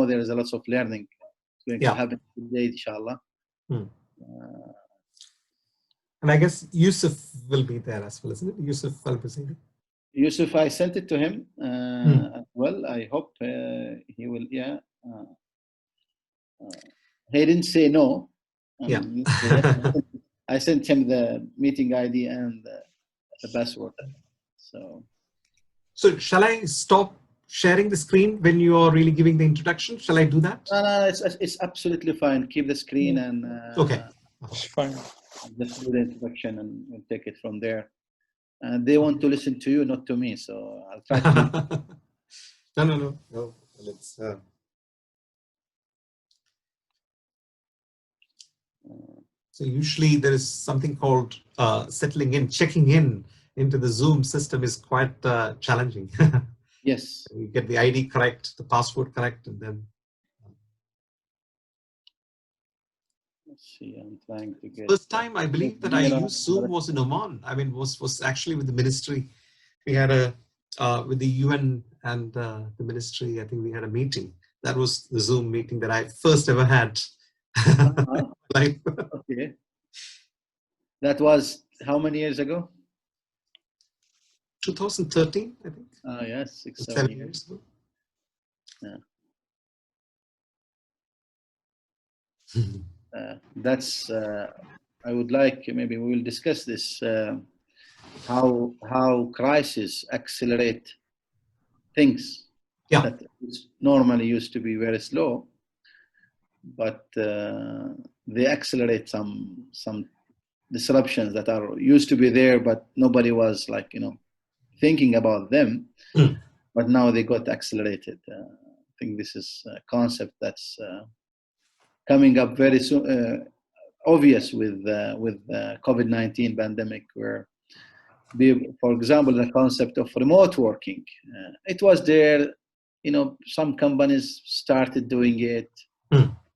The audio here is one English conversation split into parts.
know there is a lot of learning going to happen today, inshallah. And I guess Yusuf will be there as well, isn't it? Yusuf Al-Busaidi. Yusuf, I sent it to him as well. I hope he will, he didn't say no. I sent him the meeting ID and the password. So shall I stop sharing the screen when you are really giving the introduction? Shall I do that? No, it's absolutely fine. Keep the screen and okay. It's fine. Just do the introduction and we'll take it from there. And they want to listen to you, not to me. So I'll try to. No. Let's. So usually there is something called settling in, checking in into the Zoom system is quite challenging. Yes. You get the ID correct, the password correct, and then. Let's see, I'm trying to get. First time I believe that I used Zoom was in Oman. I mean, was actually with the ministry. We had with the UN and the ministry. I think we had a meeting. That was the Zoom meeting that I first ever had. Okay. That was how many years ago? 2013, I think. Oh yes, 7 years ago. Yeah. That's. I would like, maybe we will discuss this. How crises accelerate things that normally used to be very slow, but they accelerate some disruptions that are used to be there, but nobody was thinking about them. But now they got accelerated. I think this is a concept that's coming up very soon, obvious with COVID-19 pandemic, where, for example, the concept of remote working, it was there. Some companies started doing it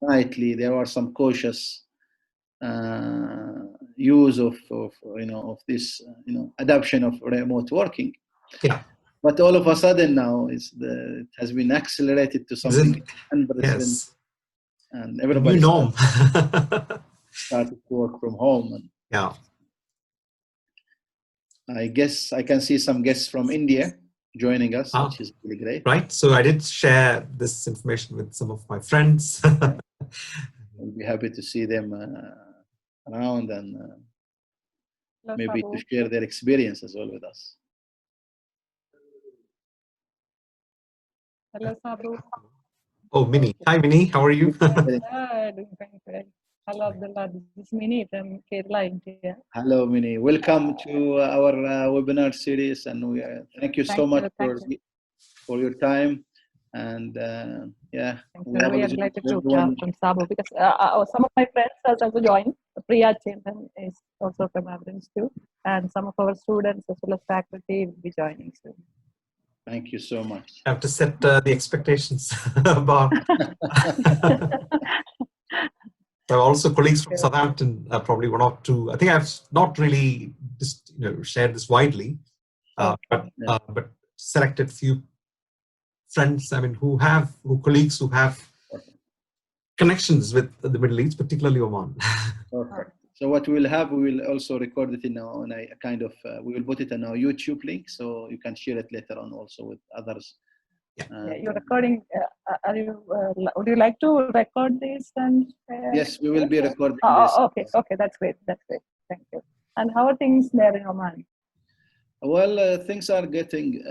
rightly. There were some cautious use of this adoption of remote working. Yeah. But all of a sudden now it has been accelerated to something unprecedented. Yes. And everybody started to work from home. And, I guess I can see some guests from India joining us, which is really great. Right. So I did share this information with some of my friends. I'll be happy to see them around and maybe to share their experience as well with us. Hello, Sabu. Oh, Minnie. Hi, Minnie. How are you? Doing good. Hello, Abdullah. This is Minnie from Kerala, India. Hello, Minnie. Welcome to our webinar series, and we thank you so much for your time. And we are delighted to have from Sabu, because some of my friends have also joined. Priya Chintan is also from Abrams too, and some of our students as well as faculty will be joining soon. Thank you so much. I have to set the expectations about. There are also colleagues from Southampton, probably one or two. I think I've not really shared this widely, but selected few friends. I mean, colleagues who have connections with the Middle East, particularly Oman. Perfect. So what we will also record it on a kind of, we will put it on our YouTube link, so you can share it later on also with others. You're recording. Would you like to record this? And yes, we will be recording this. Okay, that's great. Thank you. And how are things there in Oman? Well, things are getting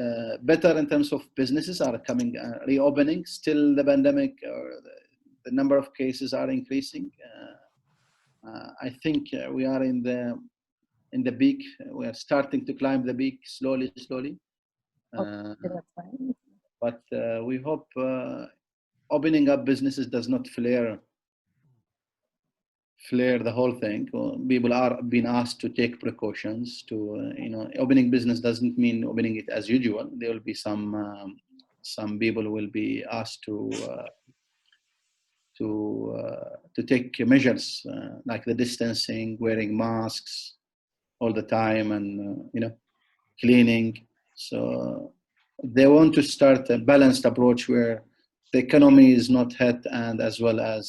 better in terms of businesses are coming, reopening. Still, the pandemic, the number of cases are increasing. I think we are in the peak. We are starting to climb the peak slowly. Okay, that's fine. But we hope opening up businesses does not flare the whole thing. People are being asked to take precautions. Opening business doesn't mean opening it as usual. There will be some people will be asked to take measures like the distancing, wearing masks all the time, and cleaning. So they want to start a balanced approach where the economy is not hit, and as well as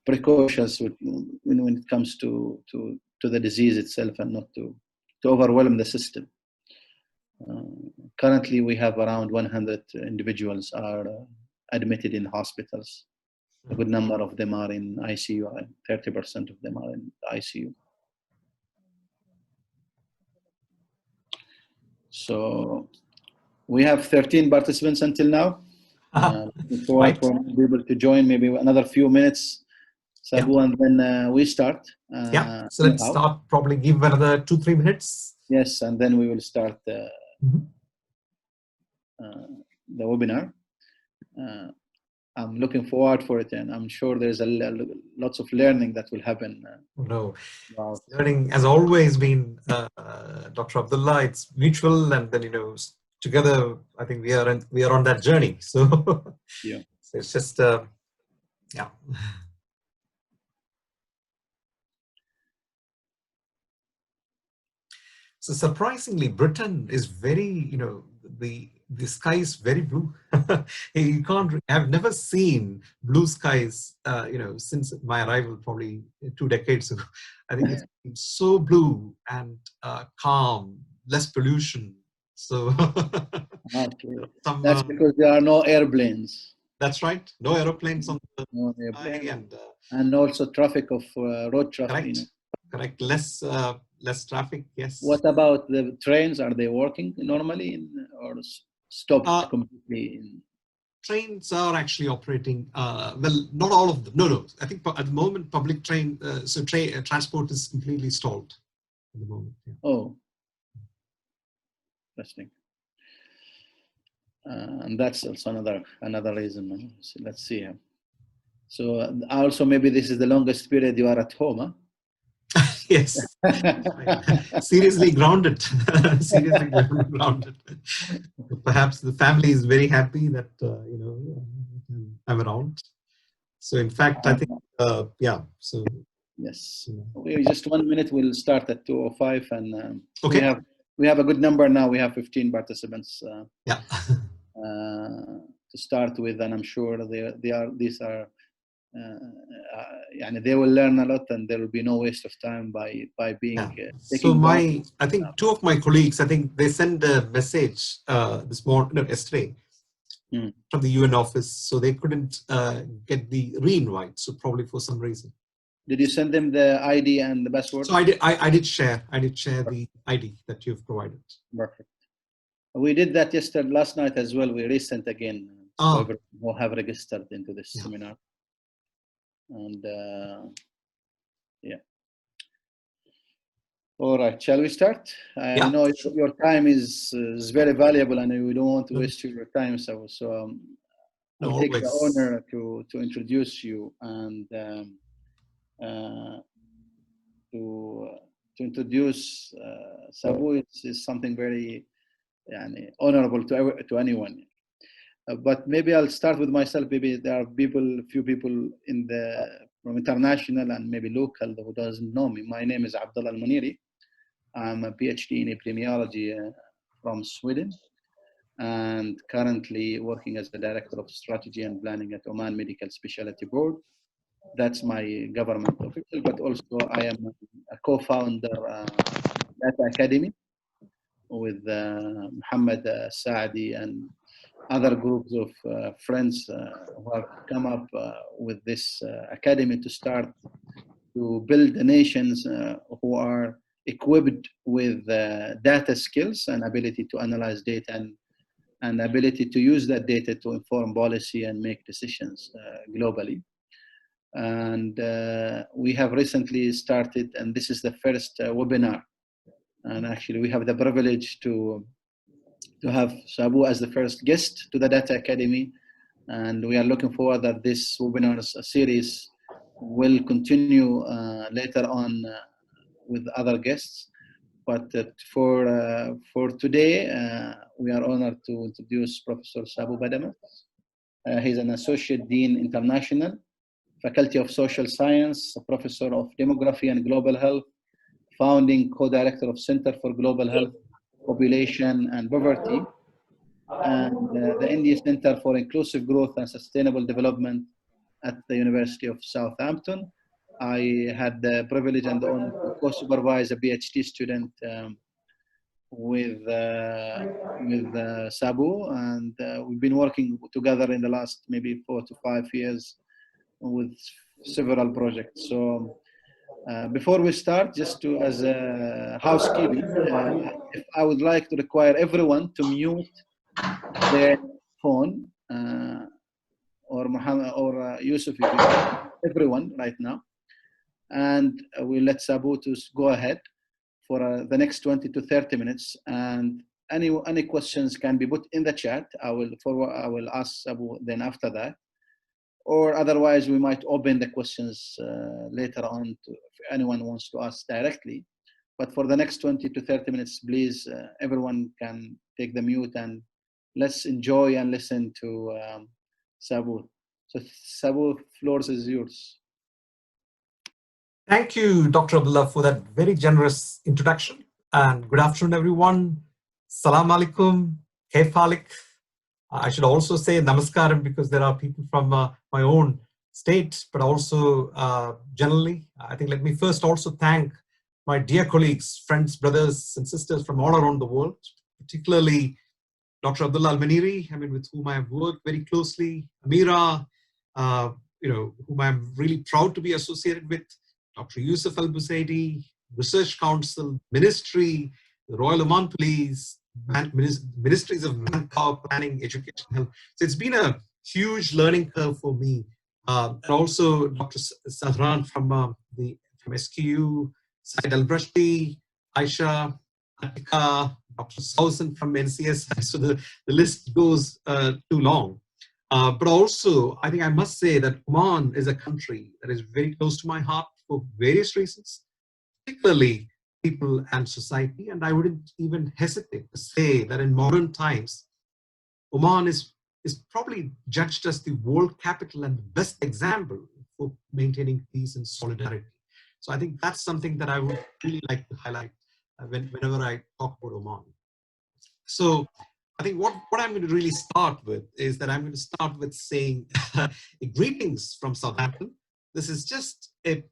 precautions when it comes to the disease itself, and not to overwhelm the system. Currently, we have around 100 individuals are admitted in hospitals. A good number of them are in ICU, and 30% of them are in ICU. So we have 13 participants until now. Before Right. for people to join, maybe another few minutes, Sabu, and then we start. Yeah, so let's start, probably give another 2-3 minutes. Yes, and then we will start the webinar. I'm looking forward for it, and I'm sure there's lots of learning that will happen. Learning has always been, Dr. Abdullah, it's mutual, and then together I think we are on that journey. So yeah, so it's just yeah. So surprisingly, Britain is very, the sky is very blue. You can't. I've never seen blue skies, since my arrival, probably 2 decades ago. I think it's so blue and calm, less pollution. So okay. That's because there are no airplanes. That's right. No aeroplanes on the sky, and also traffic of road traffic. Correct. Less traffic. Yes. What about the trains? Are they working normally, or stopped completely? Trains are actually operating. Well, not all of them. No. I think at the moment, public transport is completely stalled at the moment. Yeah. Oh, interesting. And that's also another reason. So let's see. So also maybe this is the longest period you are at home, huh? Yes. Seriously grounded. Seriously grounded. Perhaps the family is very happy that I'm around. So in fact, I think yeah. So yes, we just 1 minute. We'll start at 2:05, and okay. we have a good number now. We have 15 participants. Yeah. To start with, and I'm sure these are. They will learn a lot, and there will be no waste of time by being. So I think 2 of my colleagues, I think they sent a message yesterday from the UN office, so they couldn't get the re-invite. So probably for some reason. Did you send them the ID and the password? So I did share the ID that you've provided. Perfect. We did that last night as well. We resent again who have registered into this seminar. And yeah. All right, shall we start? I know your time is very valuable, and we don't want to waste your time. So I'll take the honor to introduce you and to introduce Sabu. Is something very honorable to anyone. But maybe I'll start with myself. Maybe there are few people from international and maybe local who doesn't know me. My name is Abdullah Al-Muniri. I'm a PhD in epidemiology from Sweden, and currently working as the Director of Strategy and Planning at Oman Medical Specialty Board. That's my government official, but also I am a co-founder Data Academy with Muhammad Saadi and other groups of friends who have come up with this academy to start to build the nations who are equipped with data skills and ability to analyze data and ability to use that data to inform policy and make decisions globally. And we have recently started, and this is the first webinar. And actually we have the privilege to have Sabu as the first guest to the Data Academy, and we are looking forward that this webinar series will continue later on with other guests. But for today, we are honored to introduce Professor Sabu Padmadas. He's an Associate Dean International, Faculty of Social Science, Professor of Demography and Global Health, founding co-director of Center for Global Health, Population and Poverty, and the India Center for Inclusive Growth and Sustainable Development at the University of Southampton. I had the privilege and the honor to co-supervise a PhD student with Sabu, and we've been working together in the last maybe 4 to 5 years with several projects. So before we start, just to as a housekeeping, I would like to require everyone to mute their phone, or Muhammad or Yusuf, if you can, everyone right now, and we'll let Sabu to go ahead for the next 20 to 30 minutes, and any questions can be put in the chat. I will ask Sabu then after that, or otherwise we might open the questions later on to, if anyone wants to ask directly. But for the next 20 to 30 minutes, please, everyone can take the mute, and let's enjoy and listen to Sabu. So Sabu, floor is yours. Thank you, Dr. Abdullah, for that very generous introduction. And good afternoon, everyone. Salam alaikum, kaif halik. I should also say namaskaram because there are people from my own state, but also generally. I think let me first also thank my dear colleagues, friends, brothers, and sisters from all around the world, particularly Dr. Abdullah Al-Maniri, with whom I have worked very closely, Amira, whom I'm really proud to be associated with, Dr. Yusuf Al-Busaidi, Research Council, Ministry, the Royal Oman Police, Ministries of Manpower, Planning, Education, Health. So it's been a huge learning curve for me. And also Dr. Sahran from SQU, Said Al-Brashti, Aisha, Atika, Dr. Sausan from NCS. So the list goes too long. But also, I think I must say that Oman is a country that is very close to my heart for various reasons, particularly people and society. And I wouldn't even hesitate to say that in modern times, Oman is probably judged as the world capital and the best example for maintaining peace and solidarity. So I think that's something that I would really like to highlight whenever I talk about Oman. So I think what I'm going to really start with is that I'm going to start with saying greetings from Southampton. This is just a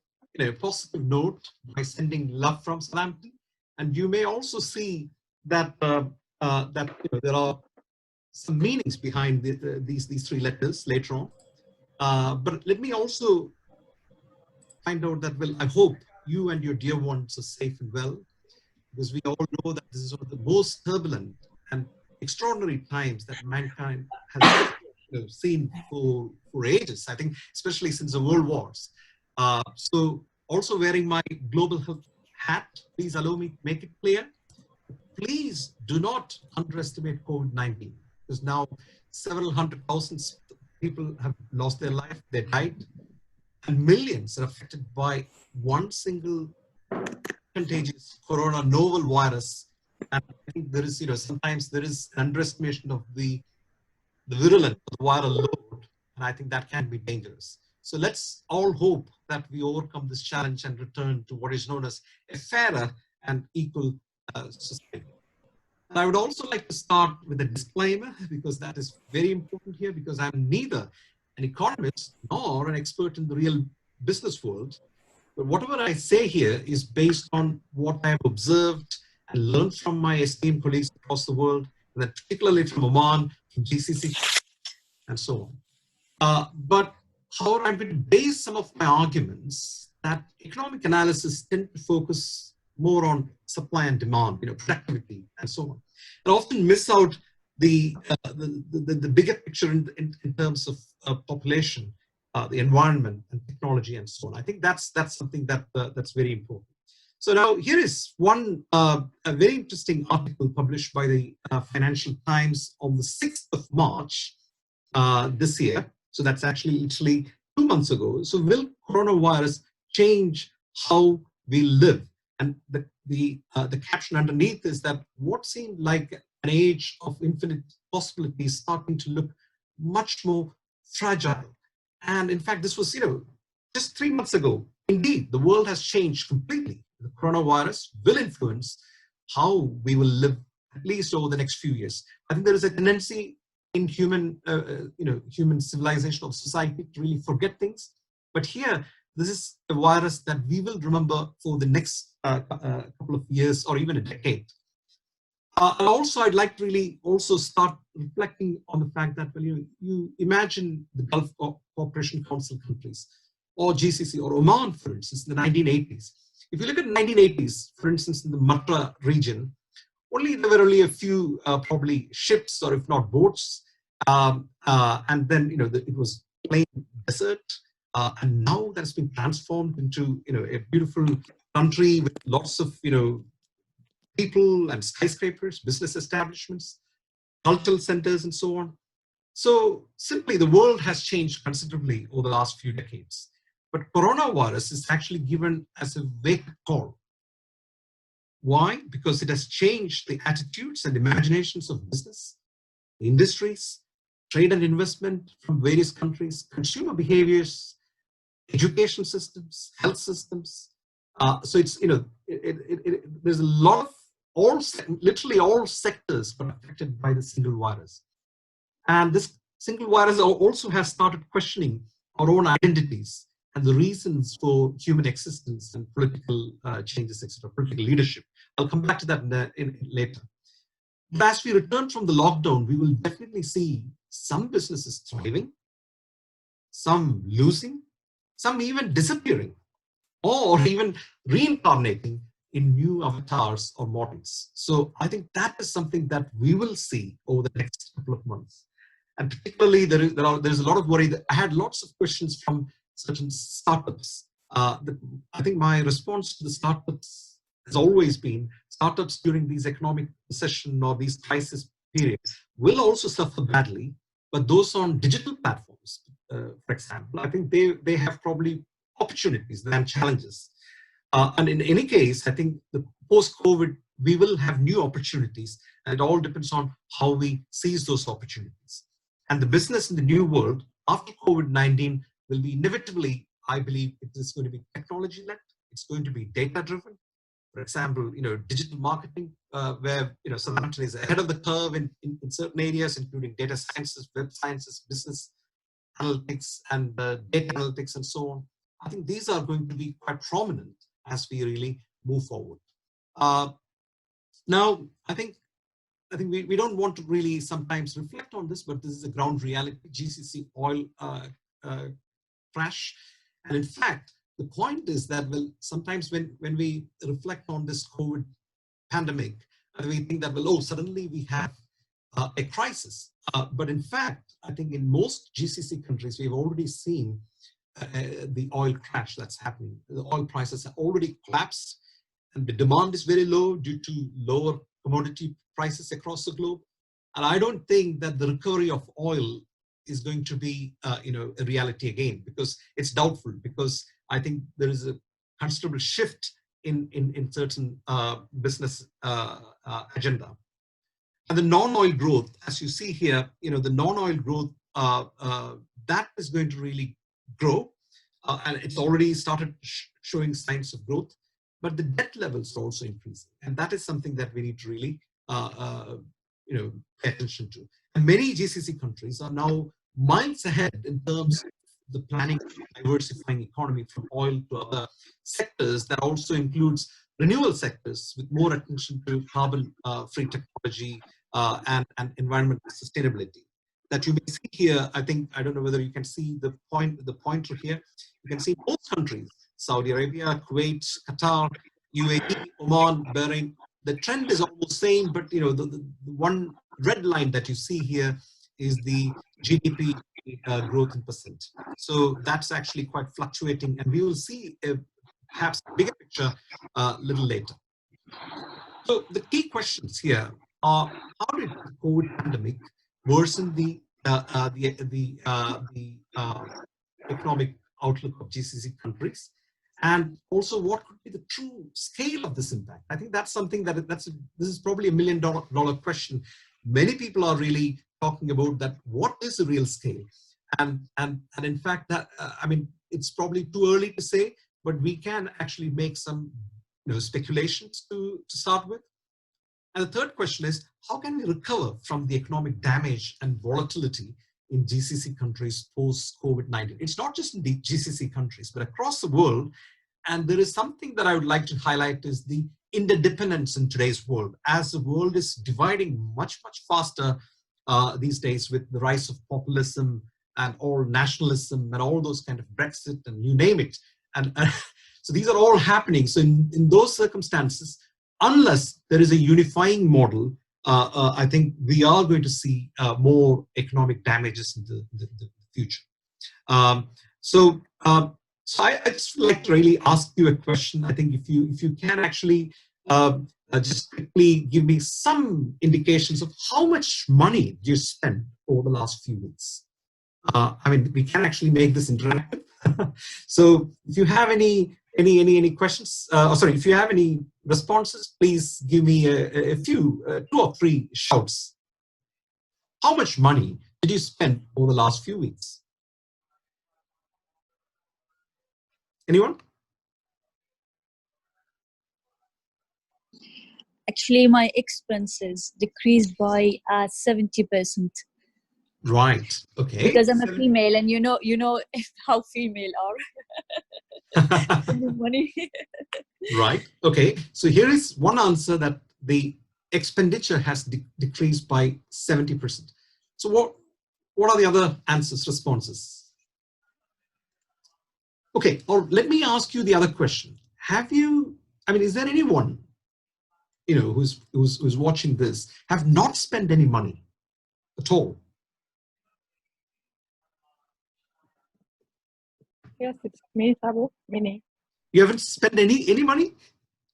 positive note by sending love from Southampton. And you may also see that there are some meanings behind these three letters later on. But let me also find out that, well, I hope you and your dear ones are safe and well, because we all know that this is one of the most turbulent and extraordinary times that mankind has seen for ages, I think, especially since the world wars. So also wearing my global health hat, please allow me to make it clear. Please do not underestimate COVID-19, because now several hundred thousands people have lost their life, they died, and millions are affected by one single contagious corona novel virus. And I think there is, sometimes there is an underestimation of the virulence of the viral load, and I think that can be dangerous. So let's all hope that we overcome this challenge and return to what is known as a fairer and equal society. And I would also like to start with a disclaimer, because that is very important here, because I'm neither an economist nor an expert in the real business world. But whatever I say here is based on what I've observed and learned from my esteemed colleagues across the world, and then particularly from Oman, from GCC, and so on. But however, I'm going to base some of my arguments that economic analysis tend to focus more on supply and demand, productivity, and so on, and often miss out the bigger picture in terms of population, the environment, and technology, and so on. I think that's something that's very important. So now here is one a very interesting article published by the Financial Times on the 6th of March this year. So that's actually literally 2 months ago. So will coronavirus change how we live? And the caption underneath is that what seemed like an age of infinite possibilities starting to look much more fragile. And in fact, this was, just 3 months ago. Indeed, the world has changed completely. The coronavirus will influence how we will live at least over the next few years. I think there is a tendency in human, human civilization of society to really forget things. But here, this is a virus that we will remember for the next couple of years or even a decade. And also, I'd like to really also start reflecting on the fact that when you imagine the Gulf Cooperation Council countries, or GCC, or Oman, for instance, in the 1980s. If you look at the 1980s, for instance, in the Matra region, there were only a few probably ships, or if not boats, and then it was plain desert, and now that's been transformed into a beautiful country with lots of people and skyscrapers, business establishments, cultural centers, and so on. So simply, the world has changed considerably over the last few decades. But coronavirus is actually given as a wake-up call. Why? Because it has changed the attitudes and imaginations of business, industries, trade and investment from various countries, consumer behaviors, education systems, health systems. So it's, there's a lot of literally all sectors are affected by the single virus. And this single virus also has started questioning our own identities and the reasons for human existence and political changes, etc., political leadership. I'll come back to that later. But as we return from the lockdown, we will definitely see some businesses thriving, some losing, some even disappearing, or even reincarnating in new avatars or models. So I think that is something that we will see over the next couple of months. And particularly, there's a lot of worry. That I had lots of questions from certain startups. I think my response to the startups has always been, startups during these economic recession or these crisis periods will also suffer badly, but those on digital platforms, for example, I think they have probably opportunities than challenges. And in any case, I think the post-COVID, we will have new opportunities, and it all depends on how we seize those opportunities. And the business in the new world after COVID-19 will be inevitably, I believe, it is going to be technology-led. It's going to be data-driven. For example, digital marketing, where Southampton is ahead of the curve in certain areas, including data sciences, web sciences, business analytics, and data analytics, and so on. I think these are going to be quite prominent as we really move forward. Now, I think we don't want to really sometimes reflect on this, but this is a ground reality. GCC oil crash, and in fact, the point is that sometimes when we reflect on this COVID pandemic, we think that suddenly we have a crisis. But in fact, I think in most GCC countries, we've already seen the oil crash that's happening. The oil prices have already collapsed, and the demand is very low due to lower commodity prices across the globe. And I don't think that the recovery of oil is going to be a reality again, because it's doubtful, because I think there is a considerable shift in certain business agenda. And the non-oil growth, as you see here, the non-oil growth, that is going to really grow, and it's already started showing signs of growth, but the debt levels are also increasing, and that is something that we need to really pay attention to. And many GCC countries are now miles ahead in terms of the planning of diversifying economy from oil to other sectors that also includes renewable sectors with more attention to carbon-free technology and environmental sustainability. That you may see here, I don't know whether you can see the pointer here. You can see most countries, Saudi Arabia, Kuwait, Qatar, UAE, Oman, Bahrain. The trend is almost the same, but the one red line that you see here is the GDP growth in percent. So that's actually quite fluctuating, and we will see perhaps a bigger picture a little later. So the key questions here are: how did the COVID pandemic worsen the economic outlook of GCC countries? And also, what could be the true scale of this impact? I think that's something this is probably $1 million question. Many people are really talking about that. What is the real scale? And in fact, that it's probably too early to say, but we can actually make some speculations to start with. And the third question is, how can we recover from the economic damage and volatility in GCC countries post-COVID-19? It's not just in the GCC countries, but across the world. And there is something that I would like to highlight is the interdependence in today's world. As the world is dividing much, much faster these days with the rise of populism and all nationalism and all those kind of Brexit and you name it. And so these are all happening. So in those circumstances, unless there is a unifying model, I think we are going to see more economic damages in the future. So I just like to really ask you a question. I think if you can actually just quickly give me some indications of how much money you spent over the last few weeks. I mean, we can actually make this interactive. So if you have any questions, if you have any responses, please give me a few, 2 or 3 shouts. How much money did you spend over the last few weeks? Anyone? Actually, my expenses decreased by 70%. Right. Okay. Because I'm a female, and you know how female are. Money. Right. Okay. So here is one answer, that the expenditure has decreased by 70%. So what are the other answers, responses? Okay. Or let me ask you the other question. Is there anyone, who's watching this, have not spent any money at all? Yes, it's me, Sabu. Mini. You haven't spent any money?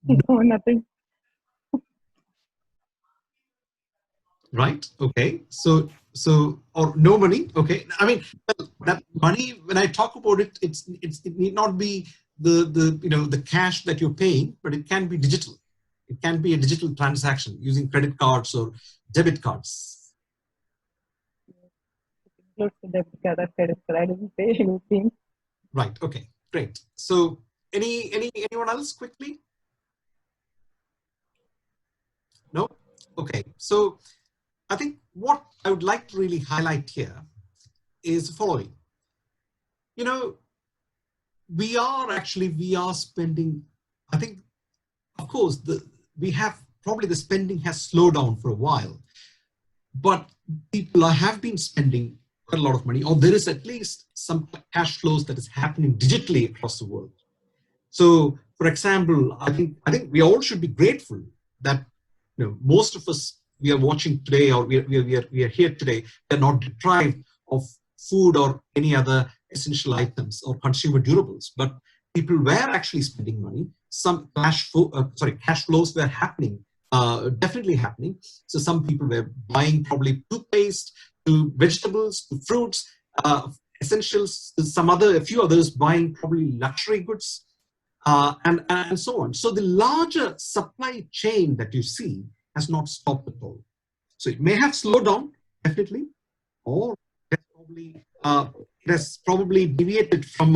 No, nothing. Right. Okay. So or no money. Okay. I mean, that money, when I talk about it, it need not be the cash that you're paying, but it can be digital. It can be a digital transaction using credit cards or debit cards. Includes the debit card or credit card. I didn't pay anything. Right. Okay. Great. So anyone else quickly? No? Okay. So I think what I would like to really highlight here is the following. We are spending, I think, of course, the spending has slowed down for a while, but people have been spending quite a lot of money, or there is at least some cash flows that is happening digitally across the world. So, for example, I think we all should be grateful that most of us, we are watching today, or we are here today, we are not deprived of food or any other essential items or consumer durables, but people were actually spending money. Some cash flows were happening, definitely happening. So some people were buying probably toothpaste, to vegetables, to fruits, essentials. A few others buying probably luxury goods, and so on. So the larger supply chain that you see has not stopped at all. So it may have slowed down, definitely, or it has probably deviated from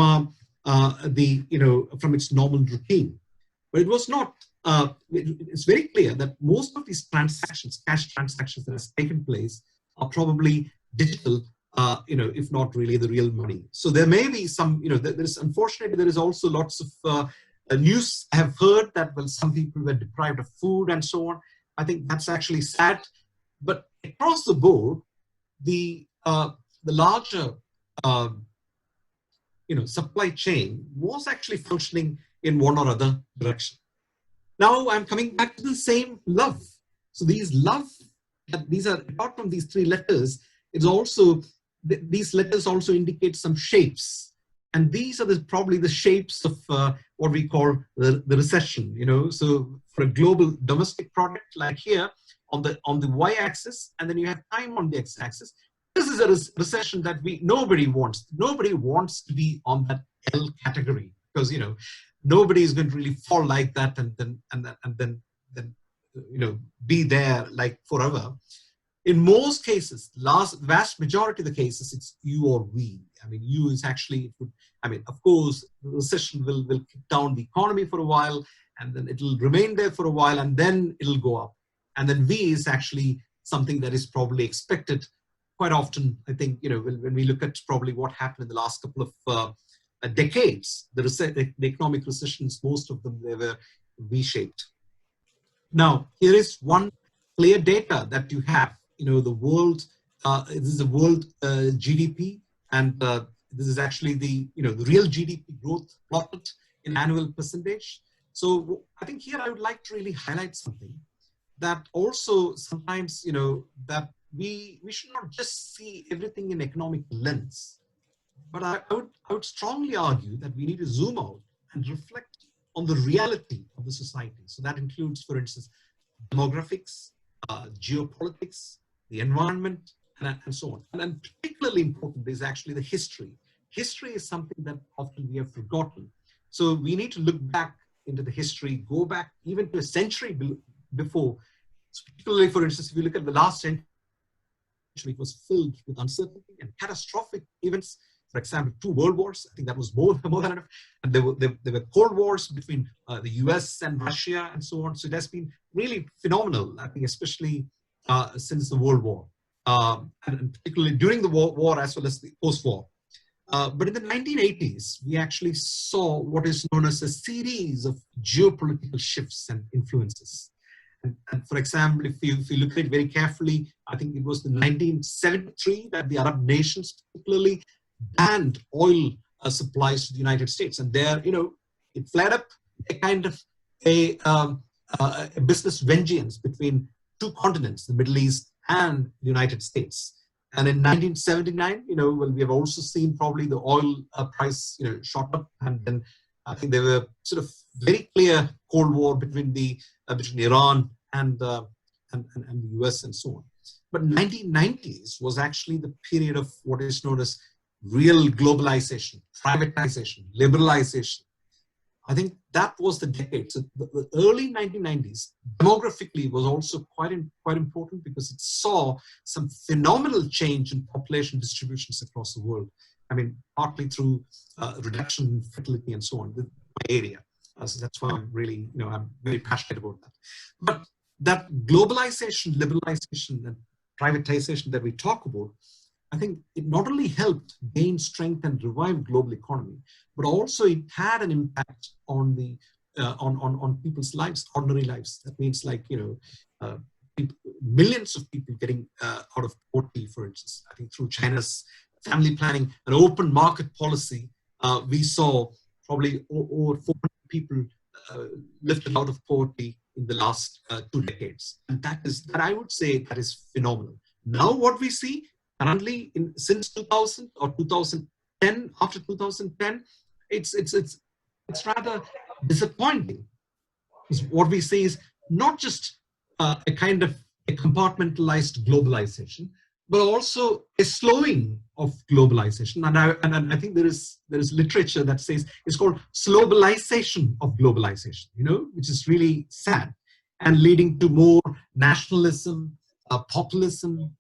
from its normal routine. But it was not. It's very clear that most of these transactions, cash transactions that has taken place, are probably digital, if not really the real money. So there may be some, unfortunately, there is also lots of news I have heard that, some people were deprived of food and so on. I think that's actually sad. But across the board, the larger, supply chain was actually functioning in one or other direction. Now I'm coming back to the same love. So these are, apart from these 3 letters, it's also, these letters also indicate some shapes. And these are probably the shapes of what we call the recession, So for a global domestic product, like here on the y-axis, and then you have time on the x-axis, this is a recession that nobody wants. Nobody wants to be on that L category, because, nobody is going to really fall like that and then be there like forever. In most cases, vast majority of the cases, it's you or we. I mean, you is actually, of course, the recession will kick down the economy for a while, and then it'll remain there for a while, and then it'll go up. And then V is actually something that is probably expected quite often. I think, when we look at probably what happened in the last couple of decades, the economic recessions, most of them, they were V-shaped. Now, here is one clear data that you have. The world, this is the world GDP, and this is actually the real GDP growth plotted in annual percentage. So I think here I would like to really highlight something that also sometimes, that we should not just see everything in economic lens, but I would strongly argue that we need to zoom out and reflect on the reality of the society. So that includes, for instance, demographics, geopolitics, the environment, and so on. And particularly important is actually the history. History is something that often we have forgotten. So we need to look back into the history, go back even to a century before. So particularly, for instance, if you look at the last century, it was filled with uncertainty and catastrophic events. For example, 2 world wars. I think that was more than enough. And there were cold wars between the US and Russia and so on. So it has been really phenomenal, I think, especially since the World War, and particularly during the war as well as the post-war. But in the 1980s, we actually saw what is known as a series of geopolitical shifts and influences. And for example, if you look at it very carefully, I think it was in 1973 that the Arab nations particularly banned oil supplies to the United States. And there, it flared up a kind of a business vengeance between 2 continents, the Middle East and the United States. And in 1979, well, we have also seen probably the oil price, shot up, and then I think there were sort of very clear Cold War between Iran and the US and so on. But 1990s was actually the period of what is known as real globalization, privatization, liberalization. I think that was the decade. So the early 1990s, demographically, was also quite important because it saw some phenomenal change in population distributions across the world. I mean, partly through reduction in fertility and so on, in my area. So that's why I'm really, I'm very passionate about that. But that globalization, liberalization, and privatization that we talk about, I think it not only helped gain strength and revive global economy, but also it had an impact on the on people's lives, ordinary lives. That means, like, millions of people getting out of poverty, for instance. I think through China's family planning and open market policy, we saw probably over 400 people lifted out of poverty in the last 2 decades. And that I would say that is phenomenal. Now what we see currently since 2000 or 2010, after 2010, it's rather disappointing. What we see is not just a kind of a compartmentalized globalization, but also a slowing of globalization. And I think there is literature that says it's called slowbalization of globalization, which is really sad and leading to more nationalism, populism,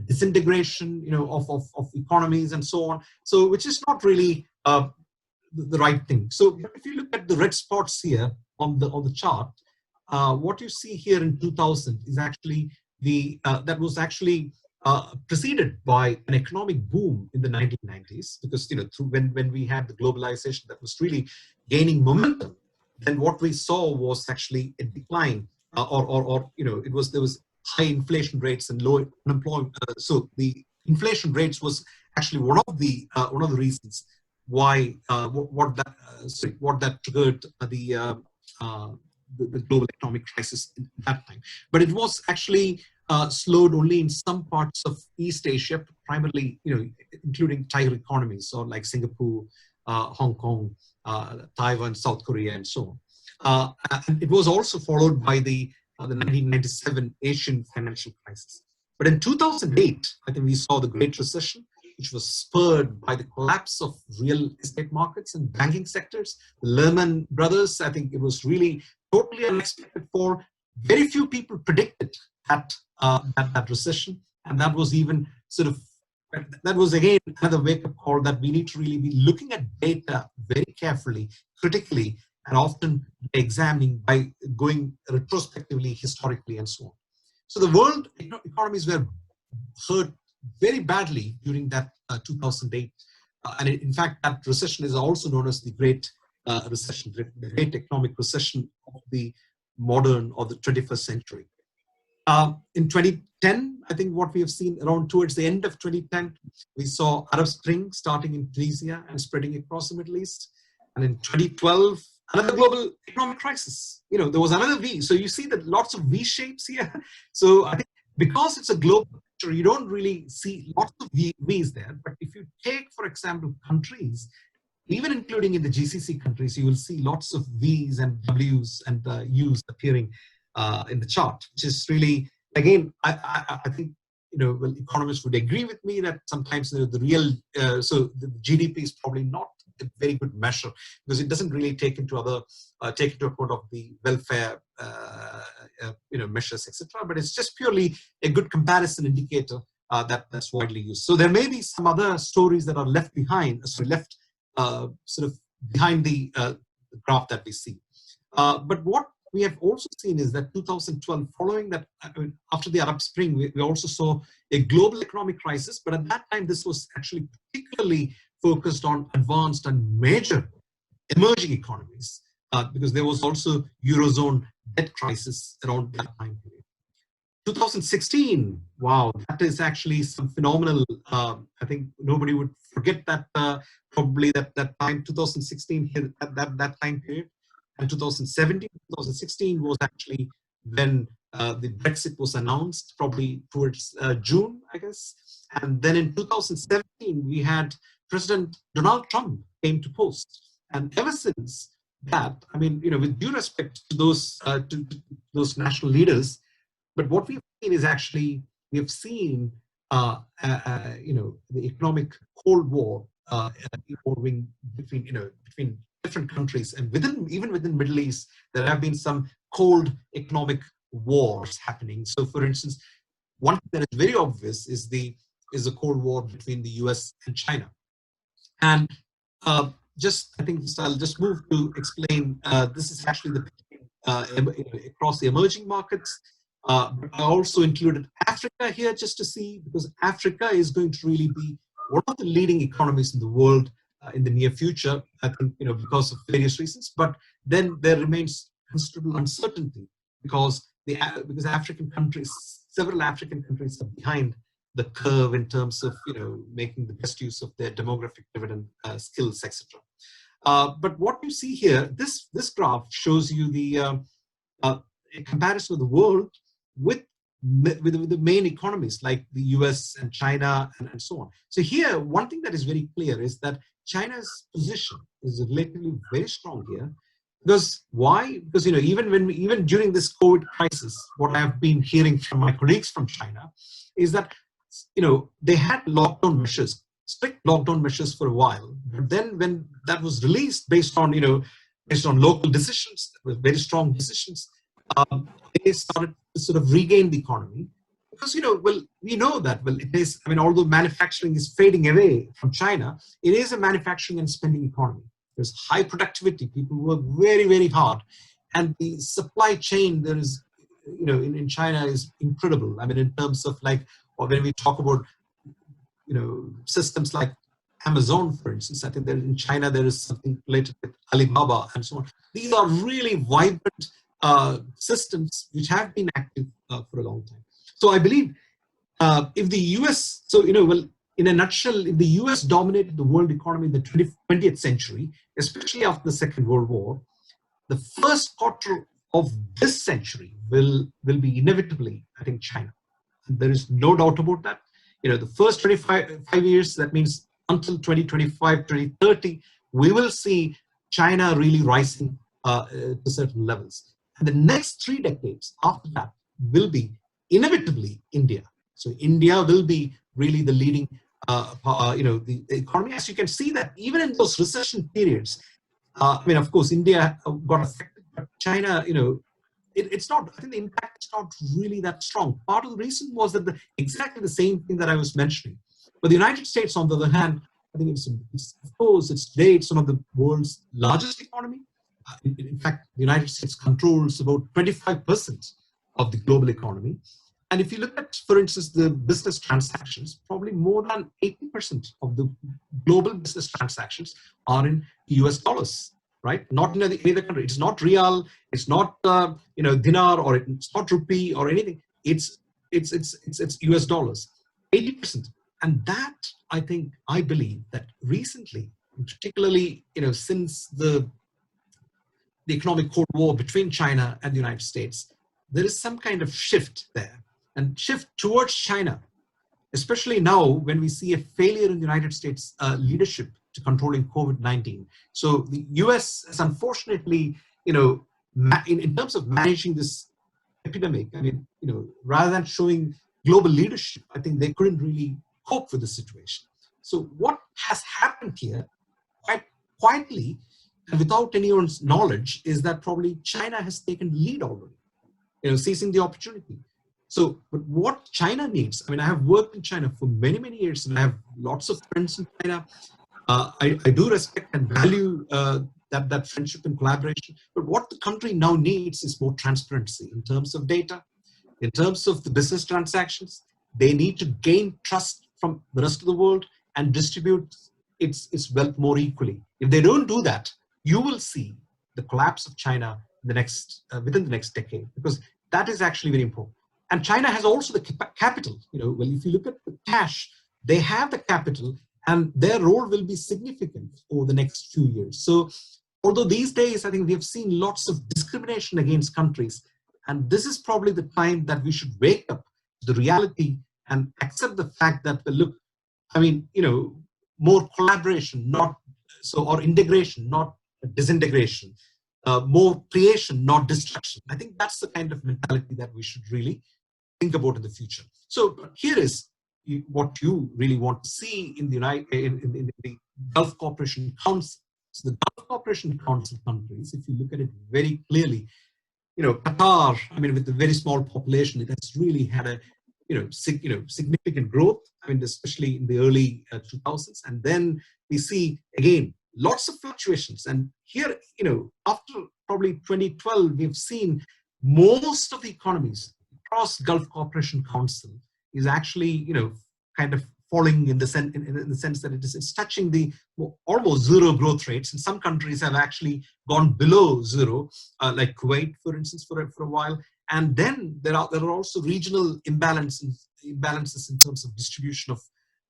disintegration, of economies and so on. So, which is not really the right thing. So, if you look at the red spots here on the chart, what you see here in 2000 is actually that was actually preceded by an economic boom in the 1990s, because when we had the globalization that was really gaining momentum, then what we saw was actually a decline, or there was high inflation rates and low unemployment. So the inflation rates was actually one of the reasons why what that triggered the global economic crisis at that time. But it was actually slowed only in some parts of East Asia, primarily, including tiger economies, or like Singapore, Hong Kong, Taiwan, South Korea, and so on. And it was also followed by the 1997 Asian financial crisis. But in 2008, I think we saw the Great Recession, which was spurred by the collapse of real estate markets and banking sectors. The Lehman Brothers, I think it was really totally unexpected. For very few people predicted that recession, and that was even that was again another wake-up call that we need to really be looking at data very carefully, critically, and often examining by going retrospectively, historically, and so on. So the world economies were hurt very badly during that 2008. And in fact, that recession is also known as the Great Recession, the Great Economic Recession of the modern or the 21st century. In 2010, I think what we have seen around towards the end of 2010, we saw Arab Spring starting in Tunisia and spreading across the Middle East. And in 2012, another global economic crisis. You know, there was another V. So you see that lots of V shapes here. So I think because it's a global picture, you don't really see lots of V's there. But if you take, for example, countries, even including in the GCC countries, you will see lots of V's and W's and U's appearing in the chart, which is really, again, I think, you know, well, economists would agree with me that sometimes the real, so the GDP is probably not a very good measure because it doesn't really take into account of the welfare, you know, measures, etc. But it's just purely a good comparison indicator that's widely used. So there may be some other stories that are left behind, sort of behind the graph that we see. But what we have also seen is that 2012, following that, after the Arab Spring, we also saw a global economic crisis. But at that time, this was actually particularly focused on advanced and major emerging economies, because there was also Eurozone debt crisis around that time period. 2016, wow, that is actually some phenomenal, I think nobody would forget that, probably that time, 2016, that time period. And 2017, 2016 was actually when the Brexit was announced, probably towards June, I guess. And then in 2017, we had President Donald Trump came to post. And ever since that, I mean, you know, with due respect to those national leaders, but what we've seen is actually, we have seen, you know, the economic Cold War evolving between different countries, and even within Middle East, there have been some cold economic wars happening. So, for instance, one thing that is very obvious is the Cold War between the US and China. And I think I'll just move to explain. This is actually across the emerging markets. But I also included Africa here just to see, because Africa is going to really be one of the leading economies in the world in the near future, I think, you know, because of various reasons. But then there remains considerable uncertainty because African countries, several African countries are behind the curve in terms of, you know, making the best use of their demographic dividend skills, etc. But what you see here, this graph shows you the a comparison of the world with the main economies like the US and China and so on. So here, one thing that is very clear is that China's position is relatively very strong here. Because why? Because, you know, even during this COVID crisis, what I've been hearing from my colleagues from China is that, you know, they had lockdown measures, strict lockdown measures for a while. But then when that was released based on local decisions, very strong decisions, they started to sort of regain the economy. Because, you know, well, we know that, well, it is, I mean, although manufacturing is fading away from China, it is a manufacturing and spending economy. There's high productivity. People work very, very hard. And the supply chain, there is, you know, in China is incredible. I mean, in terms of like, or when we talk about, you know, systems like Amazon, for instance, I think that in China, there is something related with Alibaba and so on. These are really vibrant systems which have been active for a long time. So I believe if the US, so, you know, well, in a nutshell, if the US dominated the world economy in the 20th century, especially after the Second World War, the first quarter of this century will be inevitably, I think, China. And there is no doubt about that. You know, the first 25 years, that means until 2025, 2030, we will see China really rising to certain levels. And the next 3 decades after that will be inevitably India. So India will be really the leading, you know, the economy. As you can see that even in those recession periods, I mean, of course, India got affected, but China, you know, it's not, I think the impact is not really that strong. Part of the reason was that exactly the same thing that I was mentioning. But the United States, on the other hand, I think of course, it's today it's one of the world's largest economy. in fact, the United States controls about 25% of the global economy. And if you look at, for instance, the business transactions, probably more than 80% of the global business transactions are in US dollars, right? Not in any other country. It's not real. It's not dinar, or it's not rupee or anything. It's US dollars, 80%. And that, I believe that recently, particularly since the economic Cold War between China and the United States, there is some kind of shift there, and shift towards China, especially now when we see a failure in the United States leadership to controlling COVID-19. So the US is unfortunately, in terms of managing this epidemic, rather than showing global leadership, I think they couldn't really cope with the situation. So what has happened here, quite quietly and without anyone's knowledge, is that probably China has taken lead already, seizing the opportunity. So, but what China needs, I have worked in China for many, many years, and I have lots of friends in China. I do respect and value that friendship and collaboration. But what the country now needs is more transparency in terms of data, in terms of the business transactions. They need to gain trust from the rest of the world and distribute its wealth more equally. If they don't do that, you will see the collapse of China within the next decade, because that is actually very important. And China has also the capital. Well, if you look at the cash, they have the capital, and their role will be significant over the next few years. So, although these days, I think we have seen lots of discrimination against countries, and this is probably the time that we should wake up to the reality and accept the fact that, look, more collaboration, or integration, not disintegration, more creation, not destruction. I think that's the kind of mentality that we should really think about in the future. So here is what you really want to see in the Gulf Cooperation Council. So the Gulf Cooperation Council countries, if you look at it very clearly, Qatar, with a very small population, it has really had a significant growth, especially in the early 2000s. And then we see, again, lots of fluctuations. And here, after probably 2012, we've seen most of the economies across Gulf Cooperation Council is actually, kind of falling in the sense that it's touching the almost zero growth rates. And some countries have actually gone below zero, like Kuwait, for instance, for a while. And then there are also regional imbalances in terms of distribution of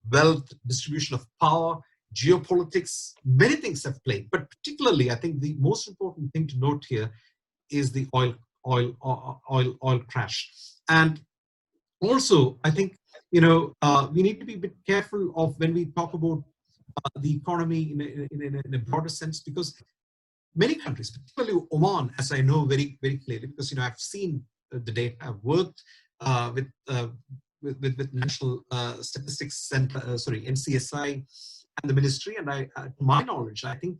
wealth, distribution of power, geopolitics. Many things have played, but particularly, I think the most important thing to note here is the oil crash. And also, I think we need to be a bit careful of when we talk about the economy in a broader sense, because many countries, particularly Oman, as I know very, very clearly, because I've seen the data. I've worked with National Statistics Center, NCSI, and the ministry, and to my knowledge, I think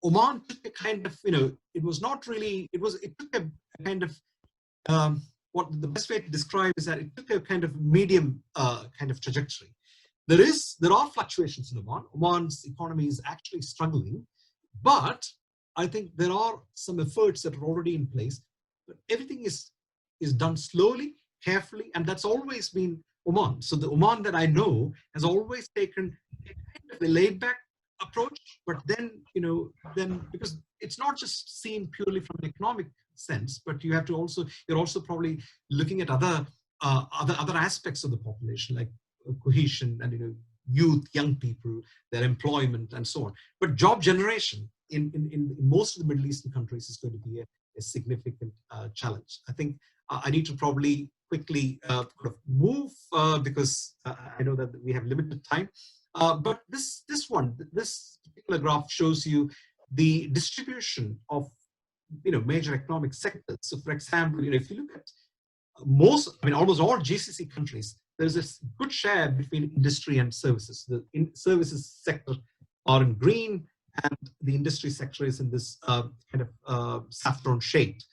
Oman took a kind of, it was not really, it took a kind of, what the best way to describe is that it took a kind of medium kind of trajectory. There are fluctuations in Oman. Oman's economy is actually struggling, but I think there are some efforts that are already in place. But everything is done slowly, carefully, and that's always been Oman. So the Oman that I know has always taken kind of a laid-back approach, but then because it's not just seen purely from an economic sense, but you're also probably looking at other aspects of the population, like cohesion and youth, young people, their employment, and so on. But job generation in most of the Middle Eastern countries is going to be a significant challenge. I think I need to probably quickly move because I know that we have limited time. But this particular graph shows you the distribution of major economic sectors. So, for example, if you look at almost all GCC countries, there's a good share between industry and services. The services sector are in green, and the industry sector is in this kind of saffron shade.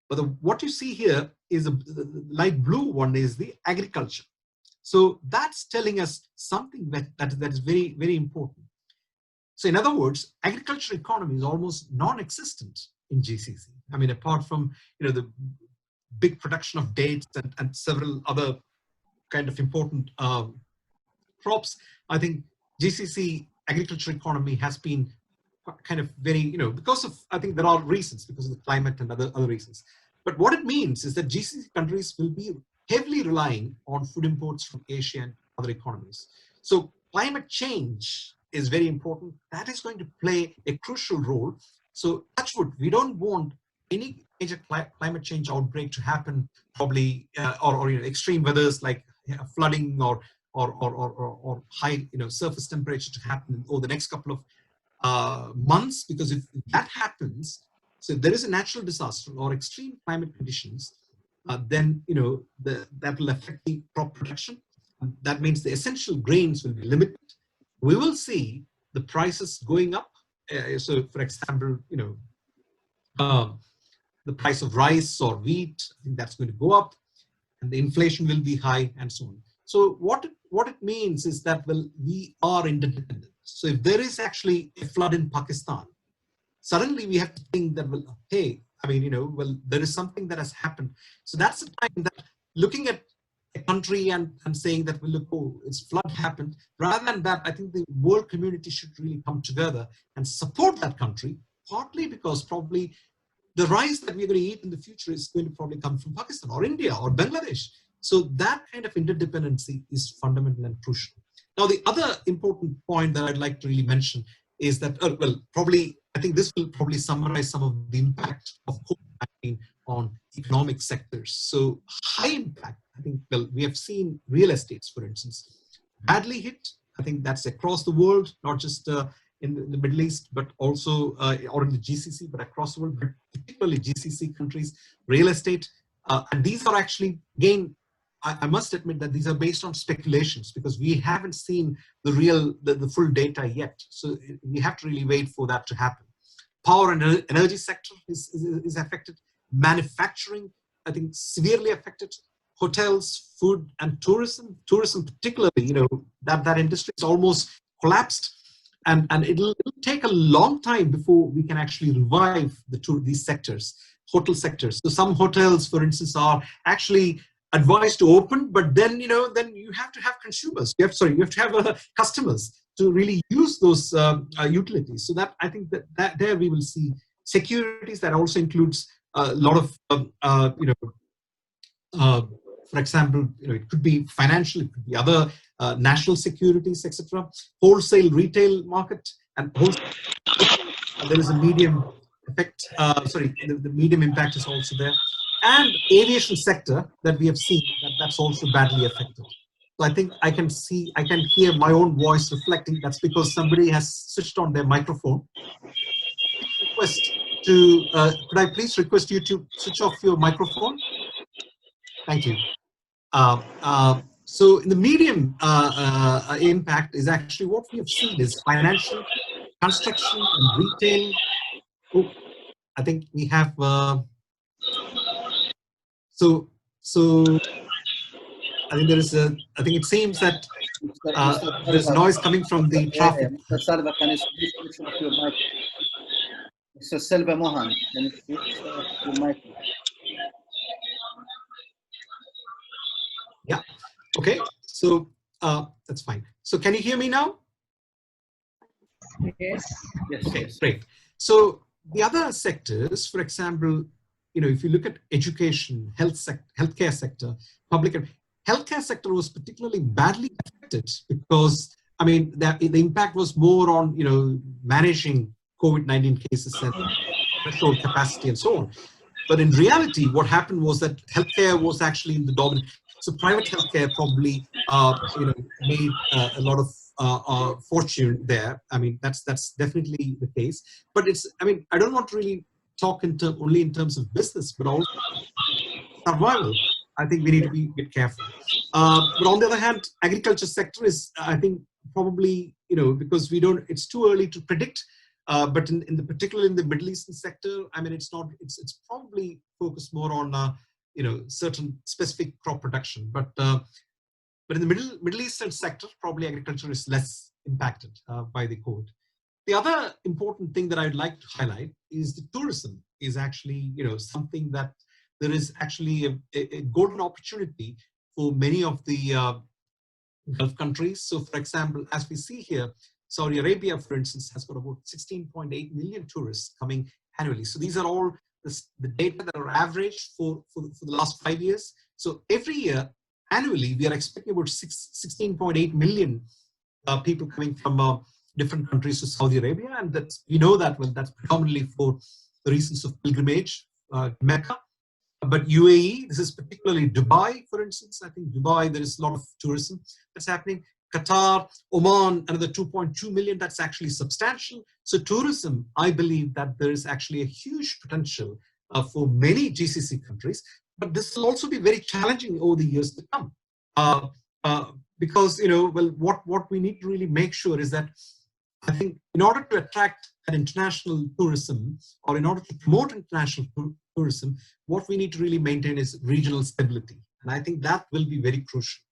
But what you see here is the light blue one is the agriculture. So that's telling us something that is very, very important. So in other words, agriculture economy is almost non-existent in GCC. I mean, apart from, the big production of dates and several other kind of important crops, I think GCC agriculture economy has been kind of very, because of, I think there are reasons, because of the climate and other reasons. But what it means is that GCC countries will be heavily relying on food imports from Asia and other economies. So climate change is very important. That is going to play a crucial role. So touch wood, we don't want any major climate change outbreak to happen, probably, or extreme weathers like flooding or high surface temperature to happen over the next couple of months, because if that happens, so if there is a natural disaster or extreme climate conditions, then that will affect the crop production. That means the essential grains will be limited. We will see the prices going up. So, for example, the price of rice or wheat, I think that's going to go up, and the inflation will be high, and so on. So what it means is that, well, we are interdependent. So if there is actually a flood in Pakistan, suddenly we have to think that, well, hey, I mean, well, there is something that has happened. So that's the time that looking at a country and saying that, well, look, oh, it's flood happened. Rather than that, I think the world community should really come together and support that country, partly because probably the rice that we're going to eat in the future is going to probably come from Pakistan or India or Bangladesh. So that kind of interdependency is fundamental and crucial. Now, the other important point that I'd like to really mention is that, well, probably, I think this will probably summarize some of the impact of COVID-19 on economic sectors. So high impact, I think, well, we have seen real estates, for instance, badly hit. I think that's across the world, not just in the Middle East, but also, or in the GCC, but across the world, but particularly GCC countries, real estate. And these are actually, again, I must admit that these are based on speculations, because we haven't seen the full data yet. So we have to really wait for that to happen. Power and energy sector is affected. Manufacturing, I think, severely affected. Hotels, food, and tourism. Tourism particularly, that industry is almost collapsed. And it'll take a long time before we can actually revive these sectors, hotel sectors. So some hotels, for instance, are actually advised to open, but then then you have to have consumers. You have to have customers to really use those utilities. So that, I think that there we will see securities. That also includes a lot of for example, it could be financial, it could be other national securities, etc. Wholesale retail market, and there is a medium effect. The medium impact is also there, and aviation sector that we have seen that's also badly affected. So I think I can hear my own voice reflecting. That's because somebody has switched on their microphone. Could I please request you to switch off your microphone? Thank you. So in the medium impact is actually what we have seen is financial, construction, and retail. Oh, I think we have. So I think there is a. I think it seems that there's noise coming from the traffic. Mr. Sarva, can you switch off your mic? Mr. Selva Mohan, can you switch off your mic? Yeah. Okay. So that's fine. So can you hear me now? Yes. Yes. Okay. Yes. Great. So the other sectors, for example, if you look at education, healthcare sector, healthcare sector was particularly badly affected because, I mean, the impact was more on, managing COVID-19 cases and threshold capacity and so on. But in reality, what happened was that healthcare was actually in the dominant. So private healthcare probably, made a lot of fortune there. I mean, that's definitely the case. But I don't want to really talk only in terms of business, but also survival. I think we need to be a bit careful. But on the other hand, agriculture sector is, I think, probably, because it's too early to predict. But particularly in the Middle Eastern sector, I mean, it's probably focused more on, certain specific crop production. But in the Middle Eastern sector, probably agriculture is less impacted by the COVID. the other important thing that I'd like to highlight is the tourism is actually, something that there is actually a golden opportunity for many of the Gulf countries. So for example, as we see here, Saudi Arabia, for instance, has got about 16.8 million tourists coming annually. So these are all the data that are averaged for the last 5 years. So every year, annually, we are expecting about 16.8 million people coming from different countries to Saudi Arabia. And that's, we know that, well, that's predominantly for the reasons of pilgrimage, Mecca. But UAE, this is particularly Dubai, for instance. I think Dubai, there is a lot of tourism that's happening. Qatar, Oman, another 2.2 million, that's actually substantial. So tourism, I believe that there is actually a huge potential for many GCC countries, but this will also be very challenging over the years to come. Because, well, what we need to really make sure is that, I think in order to attract an international tourism, or in order to promote international tourism, what we need to really maintain is regional stability. And I think that will be very crucial.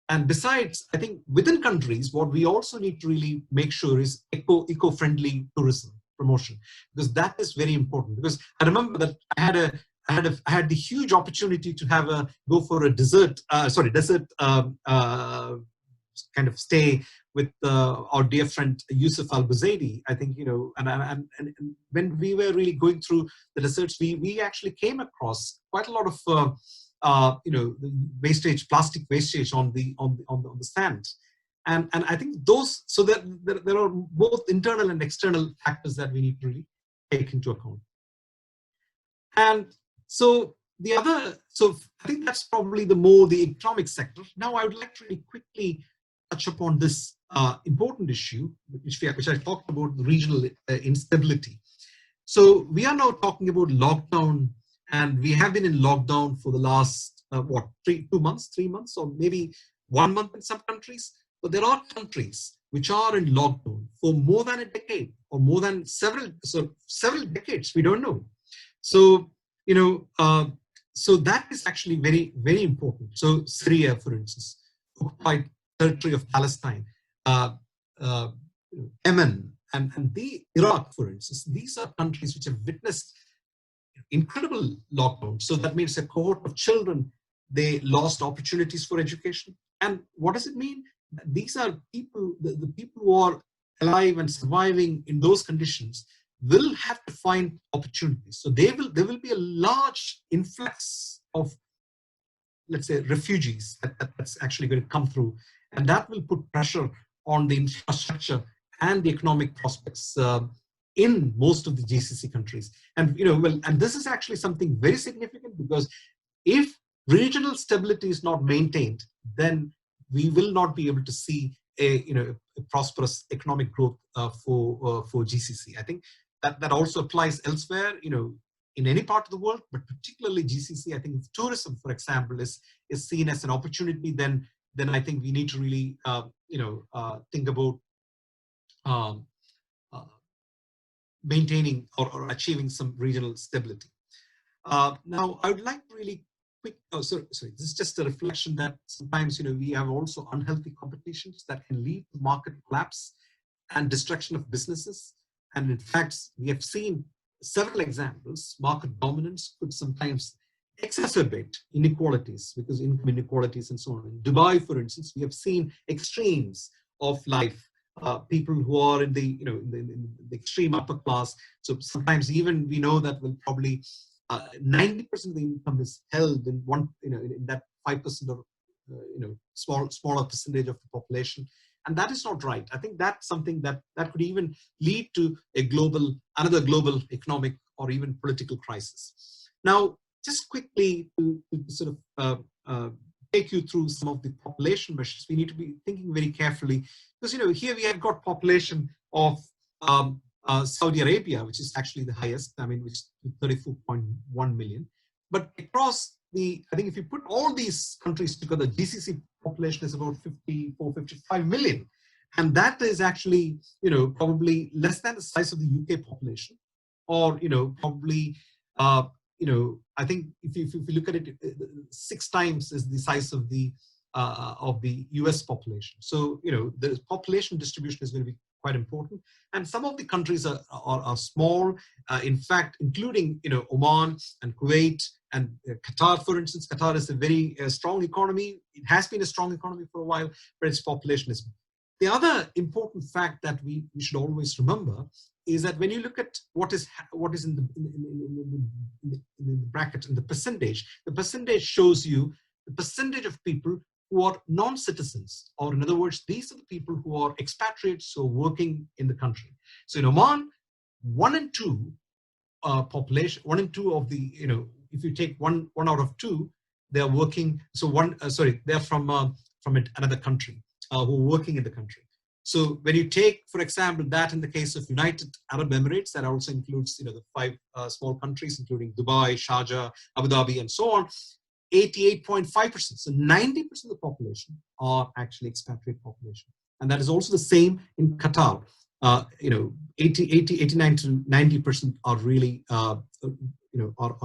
And besides, I think within countries, what we also need to really make sure is eco-friendly tourism promotion, because that is very important. Because I remember that I had the huge opportunity to go for a desert kind of stay with our dear friend Yusuf Al-Buzaidi. I think, and when we were really going through the research, we actually came across quite a lot of the wastage, plastic wastage on the sand, and I think those, so that there are both internal and external factors that we need to really take into account. And so I think that's probably the economic sector. Now I would like to really quickly touch upon this important issue, which I talked about, the regional instability. So we are now talking about lockdown, and we have been in lockdown for the last, 3 months, or maybe 1 month in some countries. But there are countries which are in lockdown for more than a decade, or more than several decades, we don't know. So, so that is actually very, very important. So Syria, for instance, occupied territory of Palestine, Yemen, and the Iraq, for instance, these are countries which have witnessed incredible lockdown. So that means a cohort of children, they lost opportunities for education. And what does it mean? These are people, the people who are alive and surviving in those conditions will have to find opportunities. So there will be a large influx of, let's say, refugees that's actually going to come through. And that will put pressure on the infrastructure and the economic prospects in most of the GCC countries. And, and this is actually something very significant, because if regional stability is not maintained, then we will not be able to see a prosperous economic growth for GCC. I think that also applies elsewhere, in any part of the world, but particularly GCC. I think if tourism, for example, is seen as an opportunity, then I think we need to really, think about maintaining or achieving some regional stability. Now, I would like to really sorry, this is just a reflection that sometimes, we have also unhealthy competitions that can lead to market collapse and destruction of businesses. And in fact, we have seen several examples. Market dominance could sometimes exacerbate inequalities, because income inequalities and so on. In Dubai, for instance, we have seen extremes of life. People who are in the, in the extreme upper class. So sometimes even we know that will probably 90% of the income is held in in that 5% or smaller percentage of the population, and that is not right. I think that's something that could even lead to another global economic or even political crisis. Now, just quickly to sort of take you through some of the population measures, we need to be thinking very carefully, because here we have got population of Saudi Arabia, which is actually the highest, which is 34.1 million. But across I think if you put all these countries together, GCC population is about 54, 55 million. And that is actually, probably less than the size of the UK population, or, probably, I think if you look at it, 6 times is the size of the US population. So, the population distribution is going to be quite important. And some of the countries are small, in fact, including, Oman and Kuwait and Qatar, for instance. Qatar is a very strong economy. It has been a strong economy for a while, but its population is. The other important fact that we should always remember is that when you look at what is in the bracket, in the percentage shows you the percentage of people who are non-citizens, or in other words, these are the people who are expatriates who are working in the country. So in Oman, 1 in 2 population, 1 in 2 of the, if you take one out of 2, they are working. So they're from another country who are working in the country. So when you take, for example, that in the case of United Arab Emirates, that also includes, the 5 small countries, including Dubai, Sharjah, Abu Dhabi, and so on, 88.5%. So 90% of the population are actually expatriate population. And that is also the same in Qatar. 89 to 90% are really, are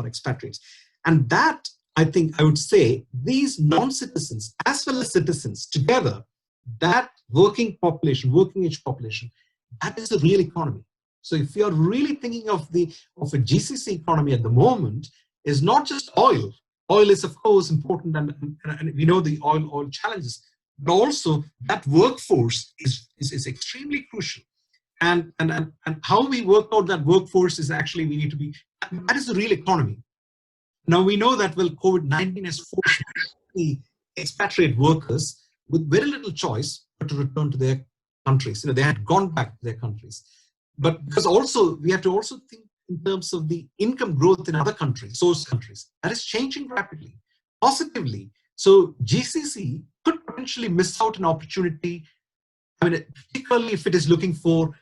expatriates. And that, I think I would say, these non-citizens as well as citizens together, that working age population, that is the real economy. So if you're really thinking of a GCC economy at the moment, is not just oil. Oil is, of course, important, and we know the oil challenges, but also that workforce is extremely crucial. And how we work out that workforce is actually, we need to be, that is the real economy. Now we know that, well, COVID-19 has forced the expatriate workers with very little choice but to return to their countries. They had gone back to their countries. But because also, we have to also think in terms of the income growth in other countries, source countries, that is changing rapidly, positively. So GCC could potentially miss out an opportunity, particularly if it is looking for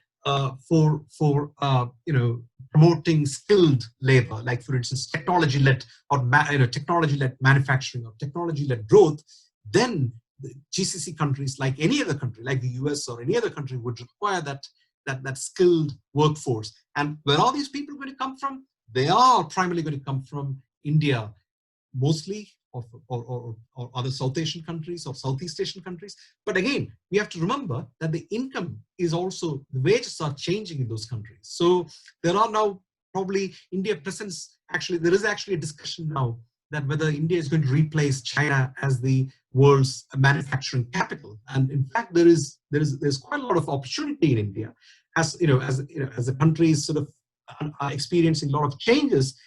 promoting skilled labor, like for instance, technology-led or technology-led manufacturing or technology-led growth. Then the GCC countries, like any other country, like the US or any other country, would require that skilled workforce. And where are these people going to come from? They are primarily going to come from India, mostly, or other South Asian countries or Southeast Asian countries. But again, we have to remember that the income is also, the wages are changing in those countries. So there are now probably India presents, actually, there is actually a discussion now that whether India is going to replace China as the world's manufacturing capital. And in fact, there's quite a lot of opportunity in India, as the country is sort of experiencing a lot of changes.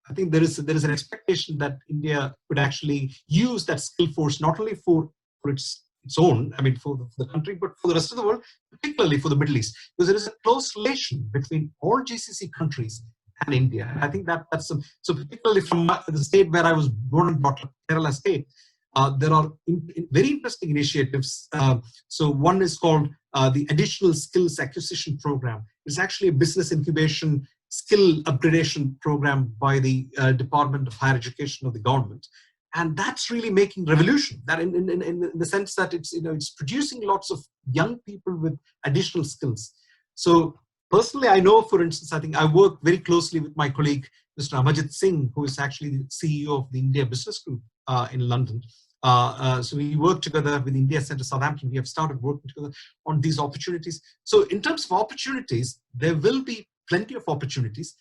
I think there is an expectation that India could actually use that skill force not only for its own, for the country, but for the rest of the world, particularly for the Middle East, because there is a close relation between all GCC countries and India. And I think that's so particularly from the state where I was born and brought up, Kerala state, there are very interesting initiatives. So one is called the Additional Skills Acquisition Program. It's actually a business incubation skill upgradation program by the Department of Higher Education of the government. And that's really making revolution, that in the sense that it's producing lots of young people with additional skills. So personally, I know, for instance, I think I work very closely with my colleague, Mr. Amajit Singh, who is actually the CEO of the India Business Group in London. So we work together with India Center Southampton. We have started working together on these opportunities. So in terms of opportunities, there will be plenty of opportunities,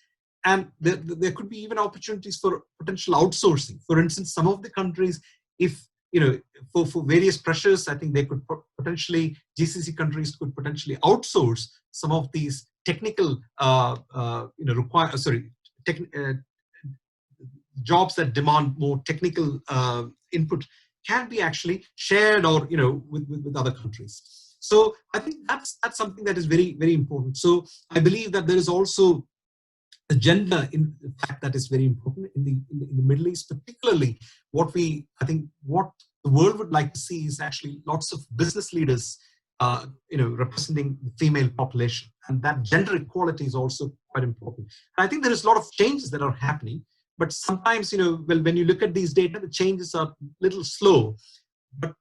and there could be even opportunities for potential outsourcing. For instance, some of the countries, if for various pressures, I think they could potentially, GCC countries could potentially outsource some of these technical jobs that demand more technical input can be actually shared or with other countries. So I think that's something that is very, very important. So I believe that there is also a gender fact that is very important in the Middle East, particularly what the world would like to see is actually lots of business leaders, representing the female population, and that gender equality is also quite important. And I think there is a lot of changes that are happening, but sometimes, when you look at these data, the changes are a little slow. But